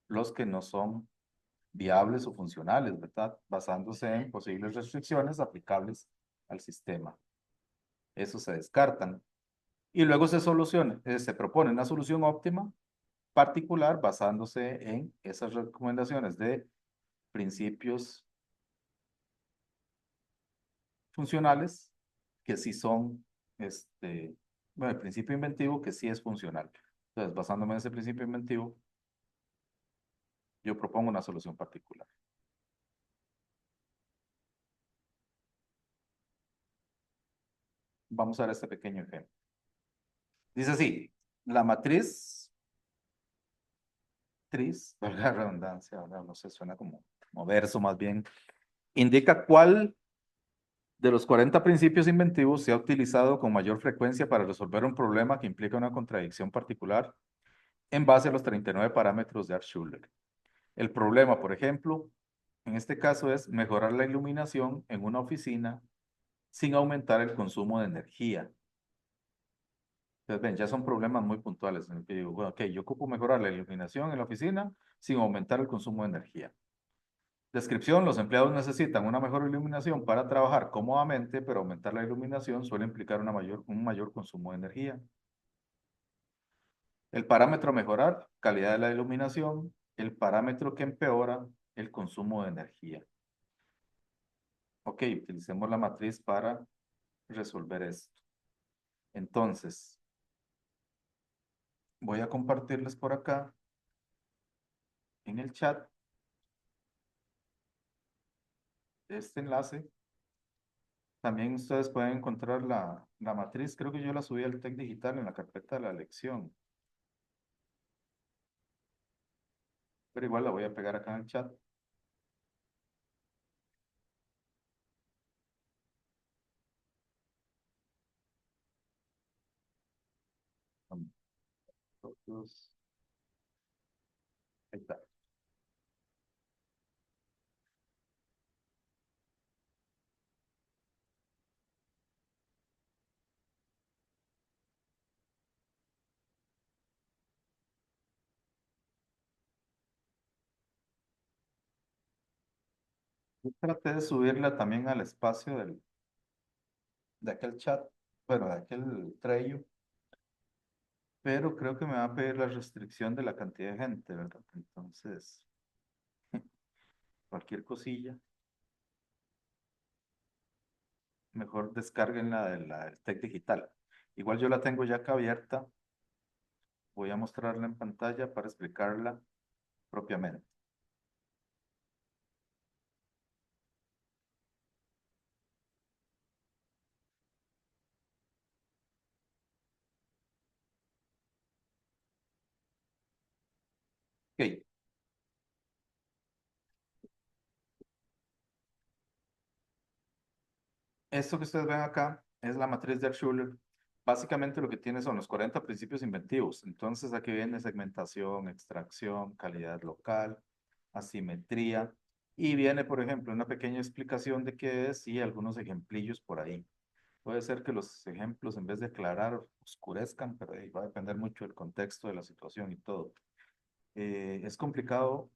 los que no son viables o funcionales, ¿verdad? Basándose en posibles restricciones aplicables al sistema. Esos se descartan. Y luego se propone una solución óptima particular basándose en esas recomendaciones de principios funcionales que sí son, bueno, el principio inventivo que sí es funcional. Entonces, basándome en ese principio inventivo, yo propongo una solución particular. Vamos a ver este pequeño ejemplo. Dice así, la matriz, valga la redundancia, ahora no sé, suena como verso más bien, indica cuál de los 40 principios inventivos se ha utilizado con mayor frecuencia para resolver un problema que implica una contradicción particular en base a los 39 parámetros de Altshuler. El problema, por ejemplo, en este caso es mejorar la iluminación en una oficina sin aumentar el consumo de energía. Entonces, ven, ya son problemas muy puntuales en el que digo, bueno, ok, yo ocupo mejorar la iluminación en la oficina sin aumentar el consumo de energía. Descripción, los empleados necesitan una mejor iluminación para trabajar cómodamente, pero aumentar la iluminación suele implicar un mayor consumo de energía. El parámetro a mejorar, calidad de la iluminación. El parámetro que empeora, el consumo de energía. Ok, utilicemos la matriz para resolver esto. Entonces, voy a compartirles por acá en el chat este enlace. También ustedes pueden encontrar la matriz. Creo que yo la subí al TEC Digital en la carpeta de la lección. Pero igual la voy a pegar acá en el chat. Todos. Ahí está. Yo traté de subirla también al espacio de aquel chat, bueno, de aquel Trello, pero creo que me va a pedir la restricción de la cantidad de gente, ¿verdad? Entonces, cualquier cosilla, mejor descarguen la del TEC Digital. Igual yo la tengo ya acá abierta, voy a mostrarla en pantalla para explicarla propiamente. Ok, esto que ustedes ven acá es la matriz de Altshuler. Básicamente lo que tiene son los 40 principios inventivos. Entonces aquí viene segmentación, extracción, calidad local, asimetría. Y viene, por ejemplo, una pequeña explicación de qué es y algunos ejemplillos por ahí. Puede ser que los ejemplos, en vez de aclarar, oscurezcan, pero ahí va a depender mucho del contexto de la situación y todo. Es complicado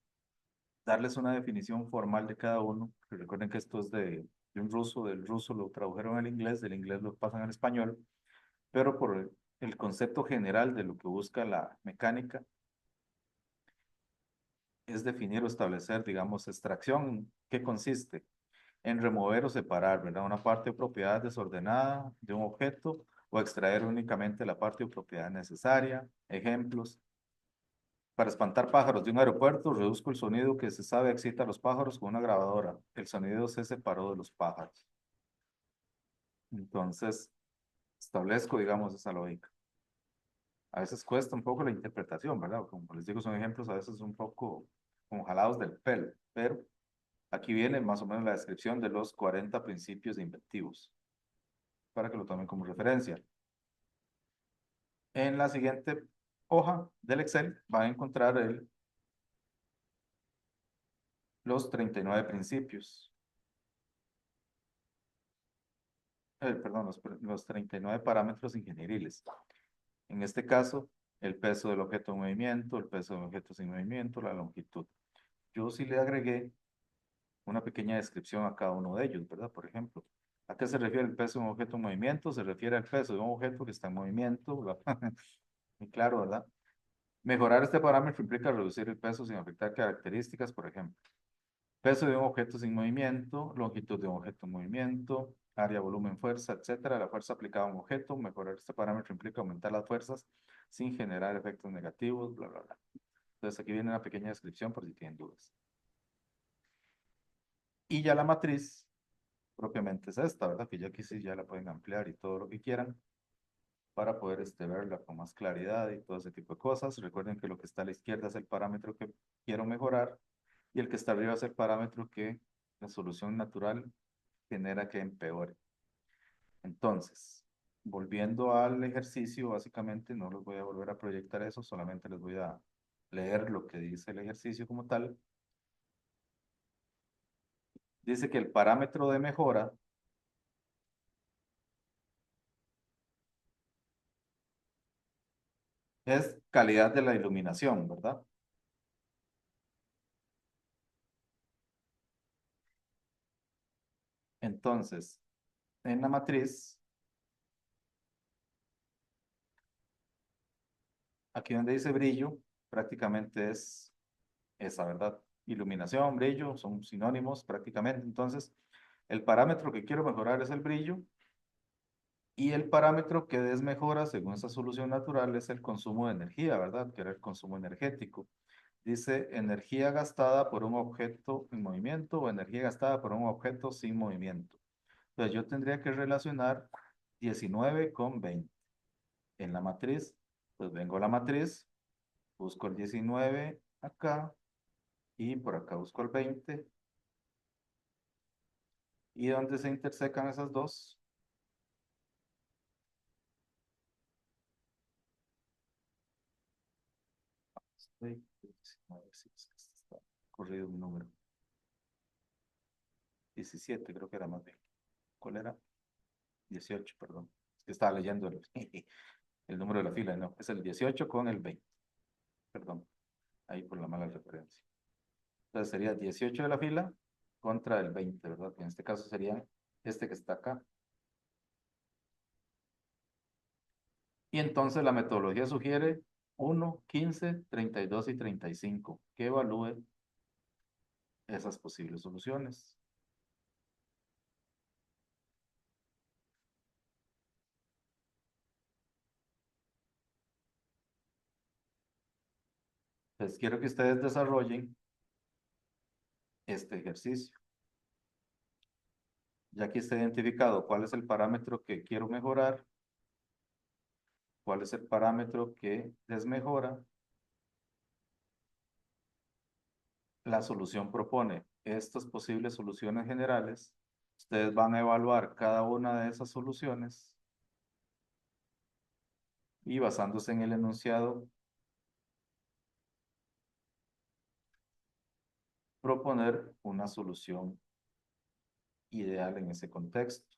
darles una definición formal de cada uno, porque recuerden que esto es de un ruso, del ruso lo tradujeron al inglés, del inglés lo pasan al español, pero por el concepto general de lo que busca la mecánica es definir o establecer, digamos, extracción, ¿qué consiste? En remover o separar, ¿verdad? Una parte o propiedad desordenada de un objeto o extraer únicamente la parte o propiedad necesaria. Ejemplos. Para espantar pájaros de un aeropuerto, reduzco el sonido que se sabe excita a los pájaros con una grabadora. El sonido se separó de los pájaros. Entonces, establezco, digamos, esa lógica. A veces cuesta un poco la interpretación, ¿verdad? Como les digo, son ejemplos a veces un poco como jalados del pelo, pero aquí viene más o menos la descripción de los 40 principios inventivos, para que lo tomen como referencia. En la siguiente hoja del Excel van a encontrar los 39 principios. Perdón, los 39 parámetros ingenieriles. En este caso, el peso del objeto en movimiento, el peso del objeto sin movimiento, la longitud. Yo sí le agregué una pequeña descripción a cada uno de ellos, ¿verdad? Por ejemplo, ¿a qué se refiere el peso de un objeto en movimiento? Se refiere al peso de un objeto que está en movimiento, ¿verdad? Muy claro, ¿verdad? Mejorar este parámetro implica reducir el peso sin afectar características, por ejemplo. Peso de un objeto sin movimiento, longitud de un objeto en movimiento, área, volumen, fuerza, etcétera. La fuerza aplicada a un objeto. Mejorar este parámetro implica aumentar las fuerzas sin generar efectos negativos, bla, bla, bla. Entonces aquí viene una pequeña descripción por si tienen dudas. Y ya la matriz propiamente es esta, ¿verdad? Que ya aquí sí ya la pueden ampliar y todo lo que quieran para poder verla con más claridad y todo ese tipo de cosas. Recuerden que lo que está a la izquierda es el parámetro que quiero mejorar y el que está arriba es el parámetro que la solución natural genera que empeore. Entonces, volviendo al ejercicio, básicamente no les voy a volver a proyectar eso, solamente les voy a leer lo que dice el ejercicio como tal. Dice que el parámetro de mejora es calidad de la iluminación, ¿verdad? Entonces, en la matriz, aquí donde dice brillo, prácticamente es esa, ¿verdad? Iluminación, brillo, son sinónimos prácticamente. Entonces, el parámetro que quiero mejorar es el brillo y el parámetro que desmejora, según esa solución natural, es el consumo de energía, ¿verdad? Que era el consumo energético. Dice energía gastada por un objeto en movimiento o energía gastada por un objeto sin movimiento. Entonces, yo tendría que relacionar 19 con 20. En la matriz, pues vengo a la matriz, busco el 19 acá y por acá busco el 20. ¿Y dónde se intersecan esas dos? Estoy 19, sí, es que está corrido mi número. 17 creo que era más bien. ¿Cuál era? 18, perdón. Es que estaba leyendo el número de la fila, no, es el 18 con el 20. Perdón, ahí por la mala referencia. Entonces sería 18 de la fila contra el 20, ¿verdad? Que en este caso sería este que está acá. Y entonces la metodología sugiere 1, 15, 32 y 35, que evalúe esas posibles soluciones. Entonces quiero que ustedes desarrollen este ejercicio. Ya que está identificado cuál es el parámetro que quiero mejorar, cuál es el parámetro que desmejora, la solución propone estas posibles soluciones generales. Ustedes van a evaluar cada una de esas soluciones y basándose en el enunciado, proponer una solución ideal en ese contexto.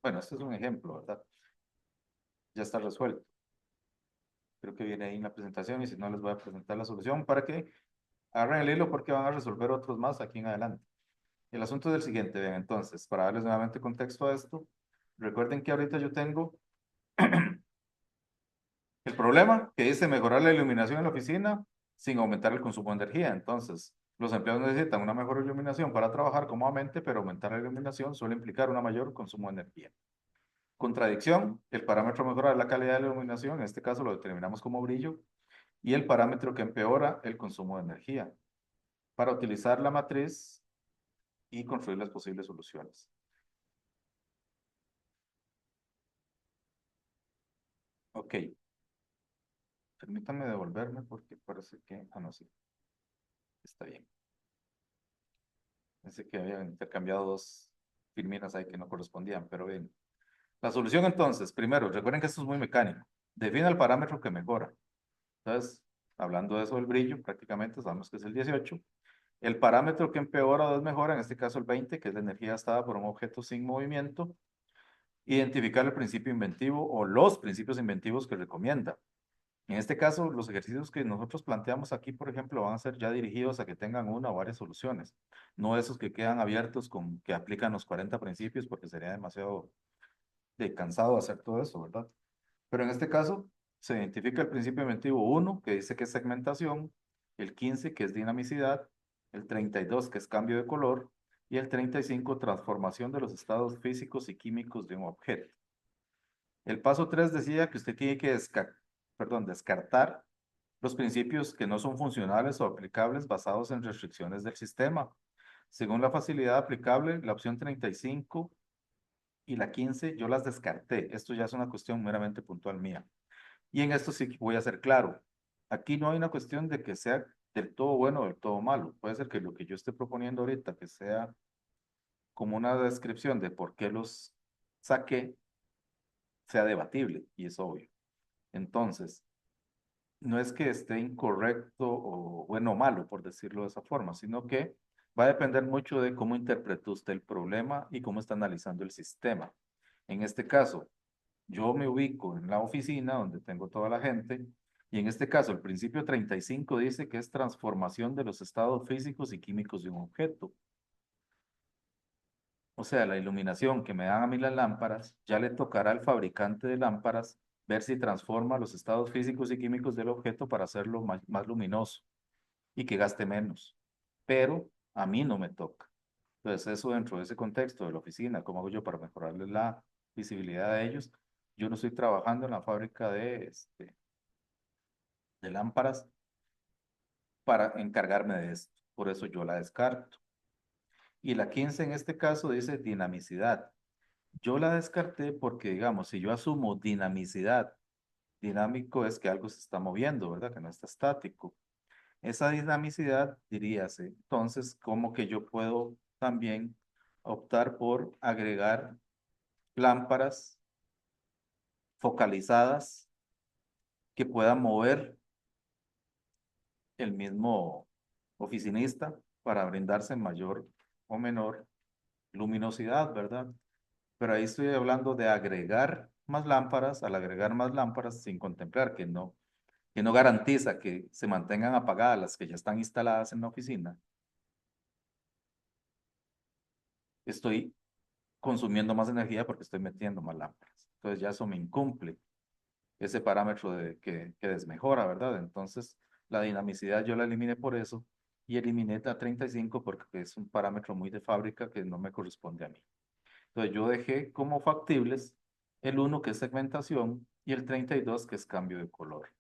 Bueno, este es un ejemplo, ¿verdad? Ya está resuelto. Creo que viene ahí en la presentación y si no les voy a presentar la solución para que agarren el hilo porque van a resolver otros más aquí en adelante. El asunto es el siguiente, vean, entonces, para darles nuevamente contexto a esto, recuerden que ahorita yo tengo el problema que dice mejorar la iluminación en la oficina sin aumentar el consumo de energía. Entonces, los empleados necesitan una mejor iluminación para trabajar cómodamente, pero aumentar la iluminación suele implicar un mayor consumo de energía. Contradicción, el parámetro mejorar la calidad de la iluminación, en este caso lo determinamos como brillo, y el parámetro que empeora el consumo de energía, para utilizar la matriz y construir las posibles soluciones. Ok. Permítanme devolverme porque parece que... Ah, no, sí. Está bien. Pensé que habían intercambiado dos filminas ahí que no correspondían, pero bien. La solución entonces, primero, recuerden que esto es muy mecánico. Define el parámetro que mejora. Entonces, hablando de eso del brillo, prácticamente sabemos que es el 18. El parámetro que empeora o desmejora, en este caso el 20, que es la energía gastada por un objeto sin movimiento. Identificar el principio inventivo o los principios inventivos que recomienda. En este caso, los ejercicios que nosotros planteamos aquí, por ejemplo, van a ser ya dirigidos a que tengan una o varias soluciones, no esos que quedan abiertos con que aplican los 40 principios, porque sería demasiado cansado hacer todo eso, ¿verdad? Pero en este caso, se identifica el principio inventivo 1, que dice que es segmentación, el 15, que es dinamicidad, el 32, que es cambio de color, y el 35, transformación de los estados físicos y químicos de un objeto. El paso 3 decía que usted tiene que descartar los principios que no son funcionales o aplicables basados en restricciones del sistema. Según la facilidad aplicable, la opción 35 y la 15 yo las descarté. Esto ya es una cuestión meramente puntual mía. Y en esto sí voy a ser claro. Aquí no hay una cuestión de que sea del todo bueno o del todo malo. Puede ser que lo que yo esté proponiendo ahorita, que sea como una descripción de por qué los saqué, sea debatible, y es obvio. Entonces, no es que esté incorrecto o bueno o malo, por decirlo de esa forma, sino que va a depender mucho de cómo interpretó usted el problema y cómo está analizando el sistema. En este caso, yo me ubico en la oficina donde tengo toda la gente y en este caso el principio 35 dice que es transformación de los estados físicos y químicos de un objeto. O sea, la iluminación que me dan a mí las lámparas, ya le tocará al fabricante de lámparas ver si transforma los estados físicos y químicos del objeto para hacerlo más luminoso y que gaste menos. Pero a mí no me toca. Entonces, eso dentro de ese contexto de la oficina, ¿cómo hago yo para mejorarles la visibilidad de ellos? Yo no estoy trabajando en la fábrica de lámparas para encargarme de esto. Por eso yo la descarto. Y la 15 en este caso dice dinamicidad. Yo la descarté porque, digamos, si yo asumo dinamicidad, dinámico es que algo se está moviendo, ¿verdad? Que no está estático. Esa dinamicidad, diríase, entonces, ¿cómo que yo puedo también optar por agregar lámparas focalizadas que puedan mover el mismo oficinista para brindarse mayor o menor luminosidad, ¿verdad? Pero ahí estoy hablando de agregar más lámparas, al agregar más lámparas sin contemplar que no garantiza que se mantengan apagadas las que ya están instaladas en la oficina, estoy consumiendo más energía porque estoy metiendo más lámparas. Entonces ya eso me incumple ese parámetro que desmejora, ¿verdad? Entonces la dinamicidad yo la eliminé por eso y eliminé la 35 porque es un parámetro muy de fábrica que no me corresponde a mí. Entonces yo dejé como factibles el uno que es segmentación y el 32 que es cambio de color.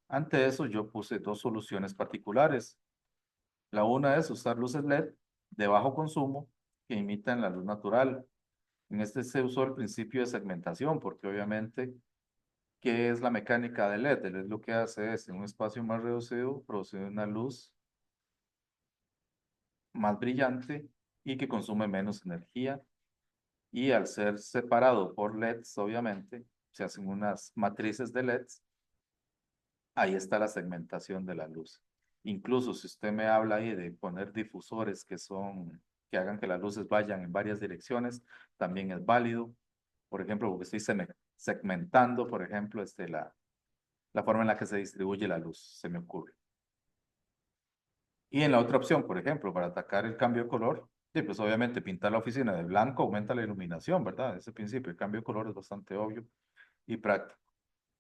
Ante eso yo puse dos soluciones particulares. La una es usar luces LED de bajo consumo que imitan la luz natural. En este se usó el principio de segmentación porque obviamente, ¿qué es la mecánica del LED? El LED lo que hace es en un espacio más reducido producir una luz más brillante y que consume menos energía. Y al ser separado por LEDs, obviamente, se hacen unas matrices de LEDs. Ahí está la segmentación de la luz. Incluso si usted me habla ahí de poner difusores que hagan que las luces vayan en varias direcciones, también es válido. Por ejemplo, porque estoy segmentando, por ejemplo, la forma en la que se distribuye la luz, se me ocurre. Y en la otra opción, por ejemplo, para atacar el cambio de color, sí, pues obviamente pintar la oficina de blanco aumenta la iluminación, ¿verdad? Ese principio, el cambio de color es bastante obvio y práctico.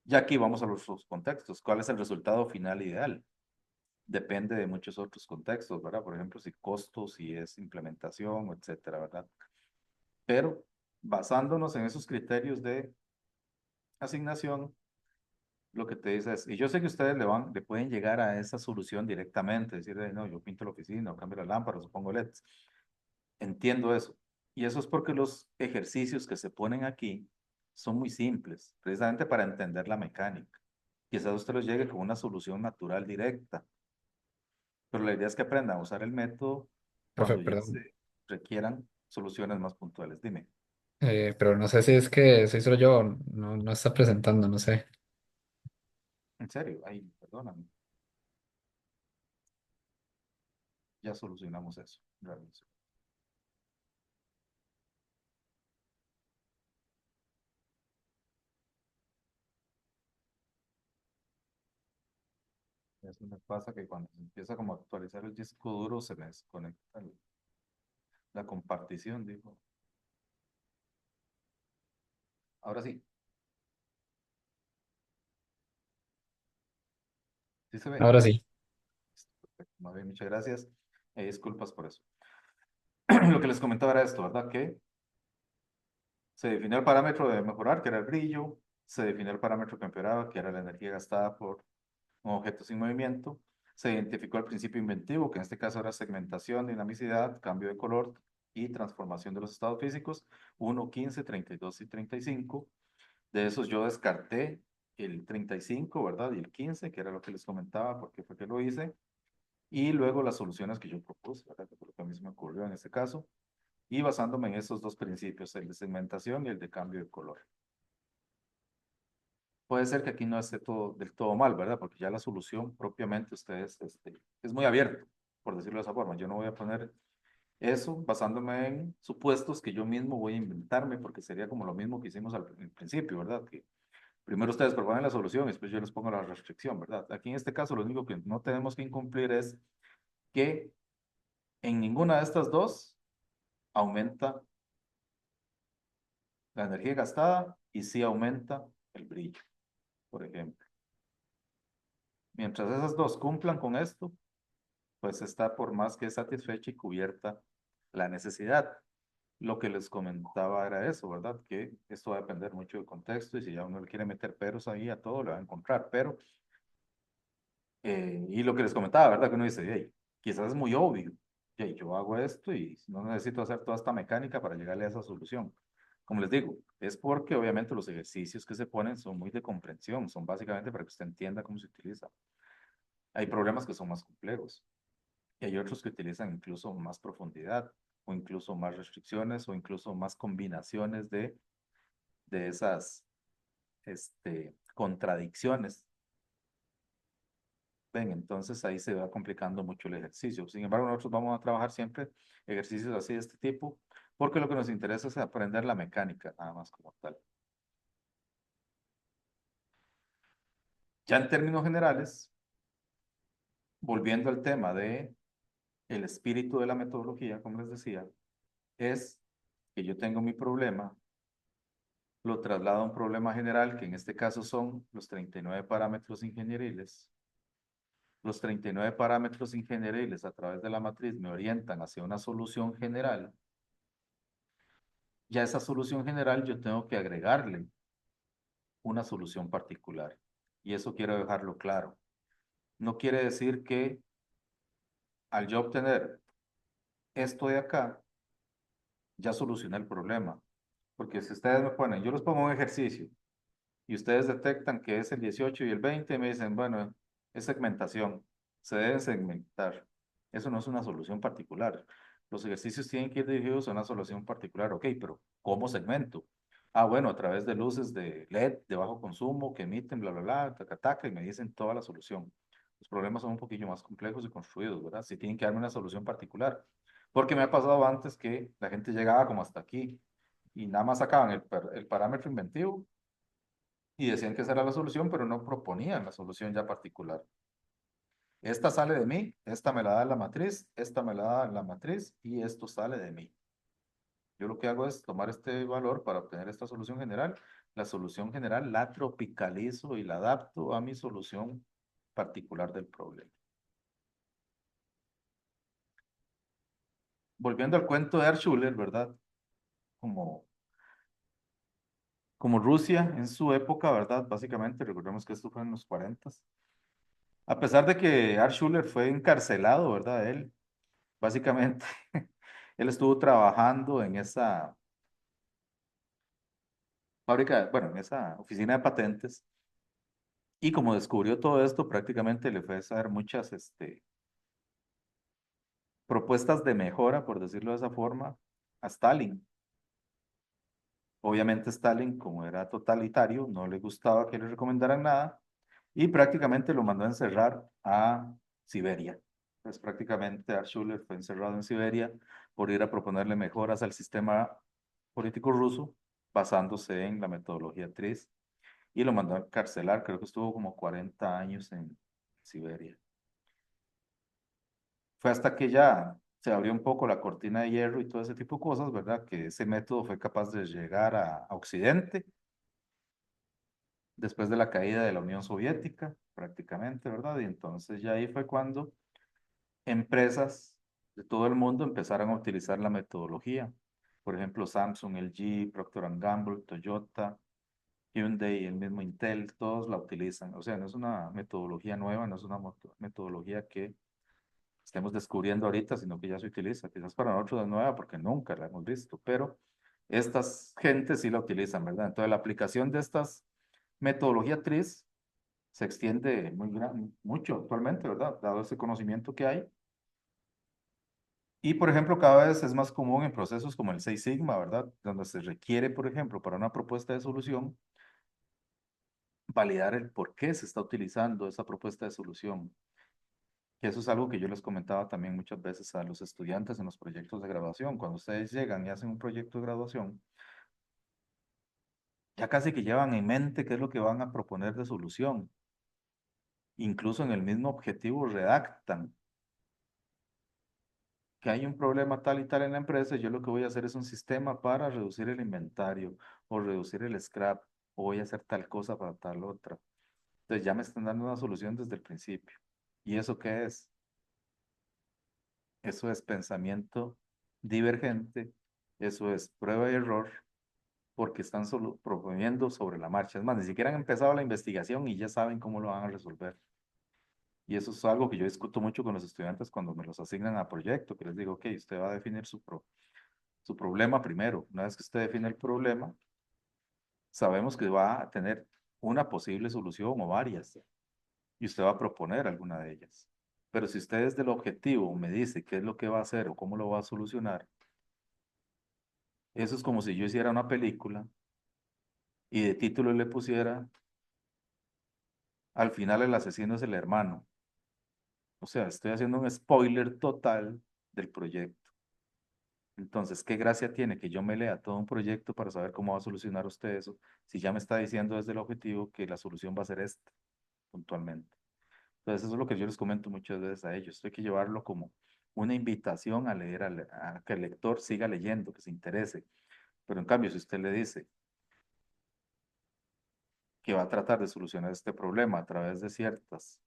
Y aquí vamos a los contextos. ¿Cuál es el resultado final ideal? Depende de muchos otros contextos, ¿verdad? Por ejemplo, si costos, si es implementación, etcétera, ¿verdad? Pero basándonos en esos criterios de asignación, lo que te dice es, y yo sé que ustedes le pueden llegar a esa solución directamente, decir, no, yo pinto la oficina, o cambio las lámparas, o pongo LEDs. Entiendo eso. Y eso es porque los ejercicios que se ponen aquí son muy simples, precisamente para entender la mecánica. Quizás usted los llegue con una solución natural directa, pero la idea es que aprendan a usar el método Profe, cuando ya perdón. se requieran soluciones más puntuales. Dime, Pero no sé si es que soy solo yo, no está presentando, no sé. en serio, ay, perdóname, ya solucionamos eso. Realmente. Eso me pasa que cuando se empieza como a actualizar el disco duro se me desconecta la compartición, digo. Ahora sí, sí se ve. Ahora sí, Perfecto, muy bien, muchas gracias. Disculpas por eso. Lo que les comentaba era esto, ¿verdad? Que se definió el parámetro de mejorar, que era el brillo. Se definió el parámetro que empeoraba, que era la energía gastada por un objeto sin movimiento, se identificó el principio inventivo, que en este caso era segmentación, dinamicidad, cambio de color y transformación de los estados físicos, 1, 15, 32 y 35. De esos yo descarté el 35, ¿verdad? Y el 15, que era lo que les comentaba, porque fue que lo hice. Y luego las soluciones que yo propuse, ¿verdad? Que fue lo que a mí se me ocurrió en este caso. Y basándome en esos dos principios, el de segmentación y el de cambio de color. Puede ser que aquí no esté todo, del todo mal, ¿verdad? Porque ya la solución propiamente ustedes, es muy abierto, por decirlo de esa forma. Yo no voy a poner eso basándome en supuestos que yo mismo voy a inventarme, porque sería como lo mismo que hicimos al principio, ¿verdad? Que primero ustedes proponen la solución y después yo les pongo la restricción, ¿verdad? Aquí en este caso lo único que no tenemos que incumplir es que en ninguna de estas dos aumenta la energía gastada y sí aumenta el brillo, por ejemplo. Mientras esas dos cumplan con esto, pues está por más que satisfecha y cubierta la necesidad. Lo que les comentaba era eso, ¿verdad? Que esto va a depender mucho del contexto y si ya uno le quiere meter peros ahí a todo, lo va a encontrar. Pero, y lo que les comentaba, ¿verdad? Que uno dice, hey, quizás es muy obvio. Hey, yo hago esto y no necesito hacer toda esta mecánica para llegarle a esa solución. Como les digo, es porque obviamente los ejercicios que se ponen son muy de comprensión, son básicamente para que usted entienda cómo se utiliza. Hay problemas que son más complejos. Y hay otros que utilizan incluso más profundidad, o incluso más restricciones, o incluso más combinaciones de esas contradicciones. Ven, entonces ahí se va complicando mucho el ejercicio. Sin embargo, nosotros vamos a trabajar siempre ejercicios así de este tipo, porque lo que nos interesa es aprender la mecánica, nada más como tal. Ya en términos generales, volviendo al tema de el espíritu de la metodología, como les decía, es que yo tengo mi problema, lo traslado a un problema general, que en este caso son los 39 parámetros ingenieriles. Los 39 parámetros ingenieriles a través de la matriz me orientan hacia una solución general. Ya esa solución general yo tengo que agregarle una solución particular. Y eso quiero dejarlo claro. No quiere decir que al yo obtener esto de acá, ya solucioné el problema. Porque si ustedes me ponen, yo les pongo un ejercicio y ustedes detectan que es el 18 y el 20, me dicen, bueno, es segmentación, se deben segmentar. Eso no es una solución particular. Los ejercicios tienen que ir dirigidos a una solución particular. Ok, pero ¿cómo segmento? Ah, bueno, a través de luces de LED de bajo consumo que emiten, bla, bla, bla, taca, taca, y me dicen toda la solución. Los problemas son un poquillo más complejos y construidos, ¿verdad? Si tienen que darme una solución particular. Porque me ha pasado antes que la gente llegaba como hasta aquí y nada más sacaban el parámetro inventivo y decían que esa era la solución, pero no proponían la solución ya particular. Esta sale de mí, esta me la da la matriz, esta me la da la matriz y esto sale de mí. Yo lo que hago es tomar este valor para obtener esta solución general. La solución general la tropicalizo y la adapto a mi solución particular del problema. Volviendo al cuento de Schuller, ¿verdad? Como, como Rusia en su época, ¿verdad? Básicamente, recordemos que esto fue en los 40. A pesar de que Schuller fue encarcelado, ¿verdad? Él básicamente, él estuvo trabajando en esa fábrica, bueno, en esa oficina de patentes, y como descubrió todo esto, prácticamente le fue a hacer muchas propuestas de mejora, por decirlo de esa forma, a Stalin. Obviamente Stalin, como era totalitario, no le gustaba que le recomendaran nada, y prácticamente lo mandó a encerrar a Siberia. Pues prácticamente Schuller fue encerrado en Siberia por ir a proponerle mejoras al sistema político ruso basándose en la metodología TRIZ y lo mandó a encarcelar, creo que estuvo como 40 años en Siberia. Fue hasta que ya se abrió un poco la cortina de hierro y todo ese tipo de cosas, ¿verdad? Que ese método fue capaz de llegar a Occidente después de la caída de la Unión Soviética, prácticamente, ¿verdad? Y entonces ya ahí fue cuando empresas de todo el mundo empezaron a utilizar la metodología. Por ejemplo, Samsung, LG, Procter Gamble, Toyota, Hyundai, el mismo Intel, todos la utilizan. O sea, no es una metodología nueva, no es una metodología que estemos descubriendo ahorita, sino que ya se utiliza. Quizás para nosotros es nueva porque nunca la hemos visto, pero estas gentes sí la utilizan, ¿verdad? Entonces, la aplicación de estas metodología TRIZ se extiende mucho actualmente, ¿verdad? Dado ese conocimiento que hay. Y, por ejemplo, cada vez es más común en procesos como el Seis Sigma, ¿verdad? Donde se requiere, por ejemplo, para una propuesta de solución, validar el por qué se está utilizando esa propuesta de solución. Que eso es algo que yo les comentaba también muchas veces a los estudiantes en los proyectos de graduación. Cuando ustedes llegan y hacen un proyecto de graduación, ya casi que llevan en mente qué es lo que van a proponer de solución. Incluso en el mismo objetivo redactan que hay un problema tal y tal en la empresa, yo lo que voy a hacer es un sistema para reducir el inventario o reducir el scrap o voy a hacer tal cosa para tal otra. Entonces ya me están dando una solución desde el principio. ¿Y eso qué es? Eso es pensamiento divergente, eso es prueba y error, porque están solo proponiendo sobre la marcha. Es más, ni siquiera han empezado la investigación y ya saben cómo lo van a resolver. Y eso es algo que yo discuto mucho con los estudiantes cuando me los asignan a proyecto, que les digo, ok, usted va a definir su problema primero. Una vez que usted define el problema, sabemos que va a tener una posible solución o varias, y usted va a proponer alguna de ellas. Pero si usted desde el objetivo me dice qué es lo que va a hacer o cómo lo va a solucionar, eso es como si yo hiciera una película y de título le pusiera, al final el asesino es el hermano. O sea, estoy haciendo un spoiler total del proyecto. Entonces, ¿qué gracia tiene que yo me lea todo un proyecto para saber cómo va a solucionar usted eso, si ya me está diciendo desde el objetivo que la solución va a ser esta, puntualmente? Entonces, eso es lo que yo les comento muchas veces a ellos. Esto hay que llevarlo como una invitación a leer, a que el lector siga leyendo, que se interese. Pero en cambio, si usted le dice que va a tratar de solucionar este problema a través de ciertas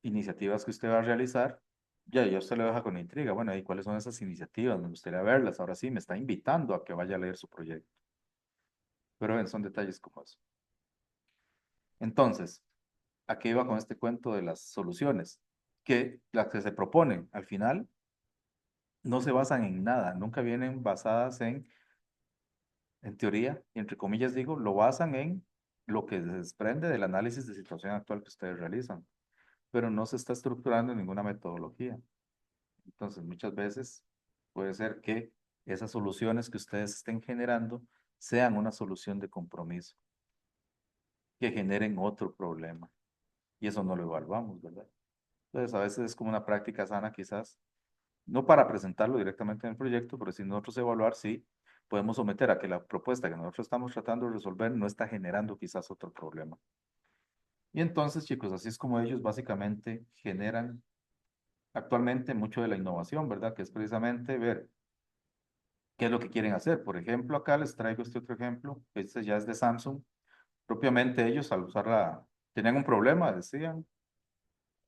iniciativas que usted va a realizar, ya usted le deja con intriga. Bueno, ¿y cuáles son esas iniciativas? Me gustaría verlas. Ahora sí, me está invitando a que vaya a leer su proyecto. Pero ven, son detalles como eso. Entonces, ¿a qué iba con este cuento de las soluciones? Que las que se proponen al final no se basan en nada, nunca vienen basadas en teoría, y entre comillas digo, lo basan en lo que se desprende del análisis de situación actual que ustedes realizan, pero no se está estructurando en ninguna metodología. Entonces, muchas veces puede ser que esas soluciones que ustedes estén generando sean una solución de compromiso, que generen otro problema. Y eso no lo evaluamos, ¿verdad? Entonces, a veces es como una práctica sana, quizás, no para presentarlo directamente en el proyecto, pero si nosotros evaluar si podemos someter a que la propuesta que nosotros estamos tratando de resolver no está generando quizás otro problema. Y entonces, chicos, así es como ellos básicamente generan actualmente mucho de la innovación, ¿verdad? Que es precisamente ver qué es lo que quieren hacer. Por ejemplo, acá les traigo este otro ejemplo. Este ya es de Samsung. Propiamente ellos al usarla, tenían un problema, decían.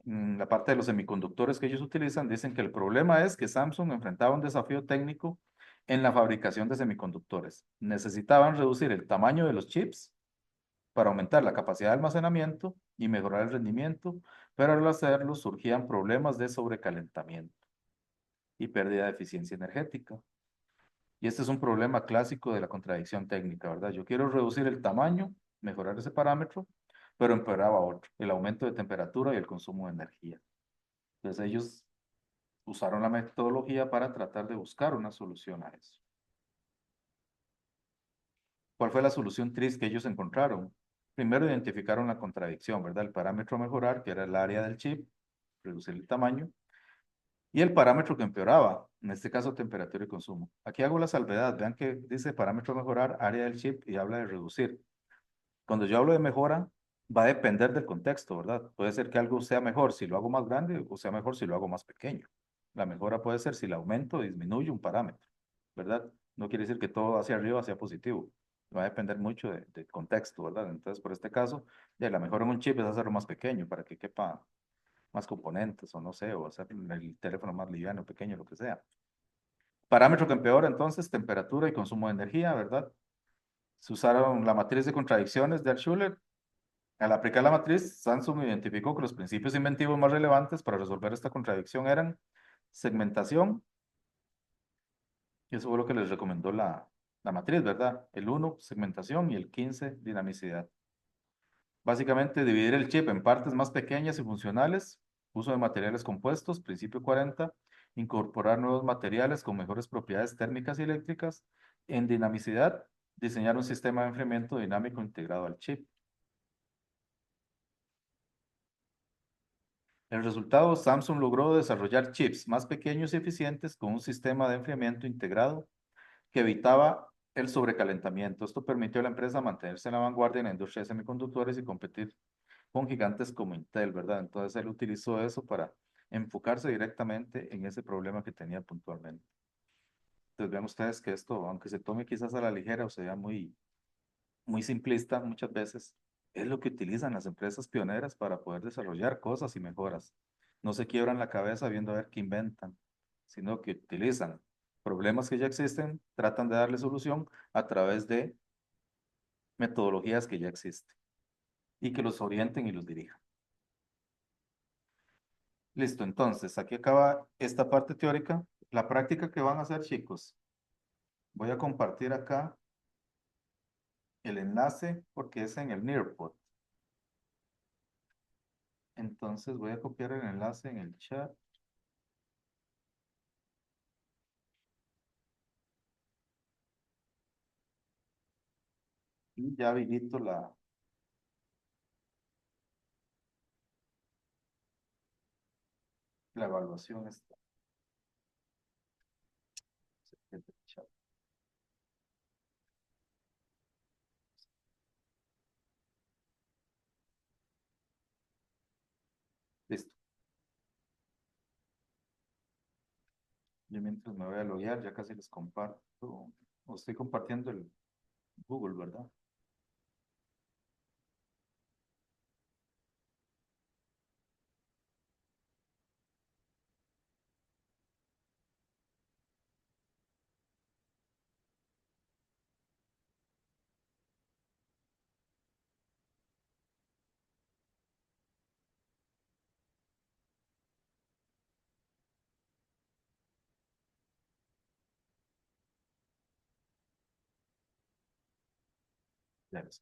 La parte de los semiconductores que ellos utilizan, dicen que el problema es que Samsung enfrentaba un desafío técnico en la fabricación de semiconductores. Necesitaban reducir el tamaño de los chips para aumentar la capacidad de almacenamiento y mejorar el rendimiento, pero al hacerlo surgían problemas de sobrecalentamiento y pérdida de eficiencia energética. Y este es un problema clásico de la contradicción técnica, ¿verdad? Yo quiero reducir el tamaño, mejorar ese parámetro, pero empeoraba otro, el aumento de temperatura y el consumo de energía. Entonces ellos usaron la metodología para tratar de buscar una solución a eso. ¿Cuál fue la solución TRIZ que ellos encontraron? Primero identificaron la contradicción, ¿verdad? El parámetro a mejorar, que era el área del chip, reducir el tamaño, y el parámetro que empeoraba, en este caso temperatura y consumo. Aquí hago la salvedad, vean que dice parámetro a mejorar, área del chip y habla de reducir. Cuando yo hablo de mejora, va a depender del contexto, ¿verdad? Puede ser que algo sea mejor si lo hago más grande o sea mejor si lo hago más pequeño. La mejora puede ser si le aumento o disminuyo un parámetro, ¿verdad? No quiere decir que todo hacia arriba sea positivo. Va a depender mucho del contexto, ¿verdad? Entonces, por este caso, ya la mejora en un chip es hacerlo más pequeño para que quepa más componentes o no sé, o hacer el teléfono más liviano, pequeño, lo que sea. Parámetro que empeora entonces, temperatura y consumo de energía, ¿verdad? Se usaron la matriz de contradicciones de Altshuler. Al aplicar la matriz, Samsung identificó que los principios inventivos más relevantes para resolver esta contradicción eran segmentación, y eso fue lo que les recomendó la matriz, ¿verdad? El 1, segmentación, y el 15, dinamicidad. Básicamente, dividir el chip en partes más pequeñas y funcionales, uso de materiales compuestos, principio 40, incorporar nuevos materiales con mejores propiedades térmicas y eléctricas. En dinamicidad, diseñar un sistema de enfriamiento dinámico integrado al chip. El resultado, Samsung logró desarrollar chips más pequeños y eficientes con un sistema de enfriamiento integrado que evitaba el sobrecalentamiento. Esto permitió a la empresa mantenerse en la vanguardia en la industria de semiconductores y competir con gigantes como Intel, ¿verdad? Entonces él utilizó eso para enfocarse directamente en ese problema que tenía puntualmente. Entonces vean ustedes que esto, aunque se tome quizás a la ligera o sea muy simplista muchas veces, es lo que utilizan las empresas pioneras para poder desarrollar cosas y mejoras. No se quiebran la cabeza viendo a ver qué inventan, sino que utilizan problemas que ya existen, tratan de darle solución a través de metodologías que ya existen y que los orienten y los dirijan. Listo, entonces aquí acaba esta parte teórica. La práctica que van a hacer, chicos, voy a compartir acá el enlace porque es en el Nearpod. Entonces voy a copiar el enlace en el chat. Y ya habilito la evaluación. Listo. Yo mientras me voy a loguear, ya casi les comparto. O estoy compartiendo el Google, ¿verdad? Ya les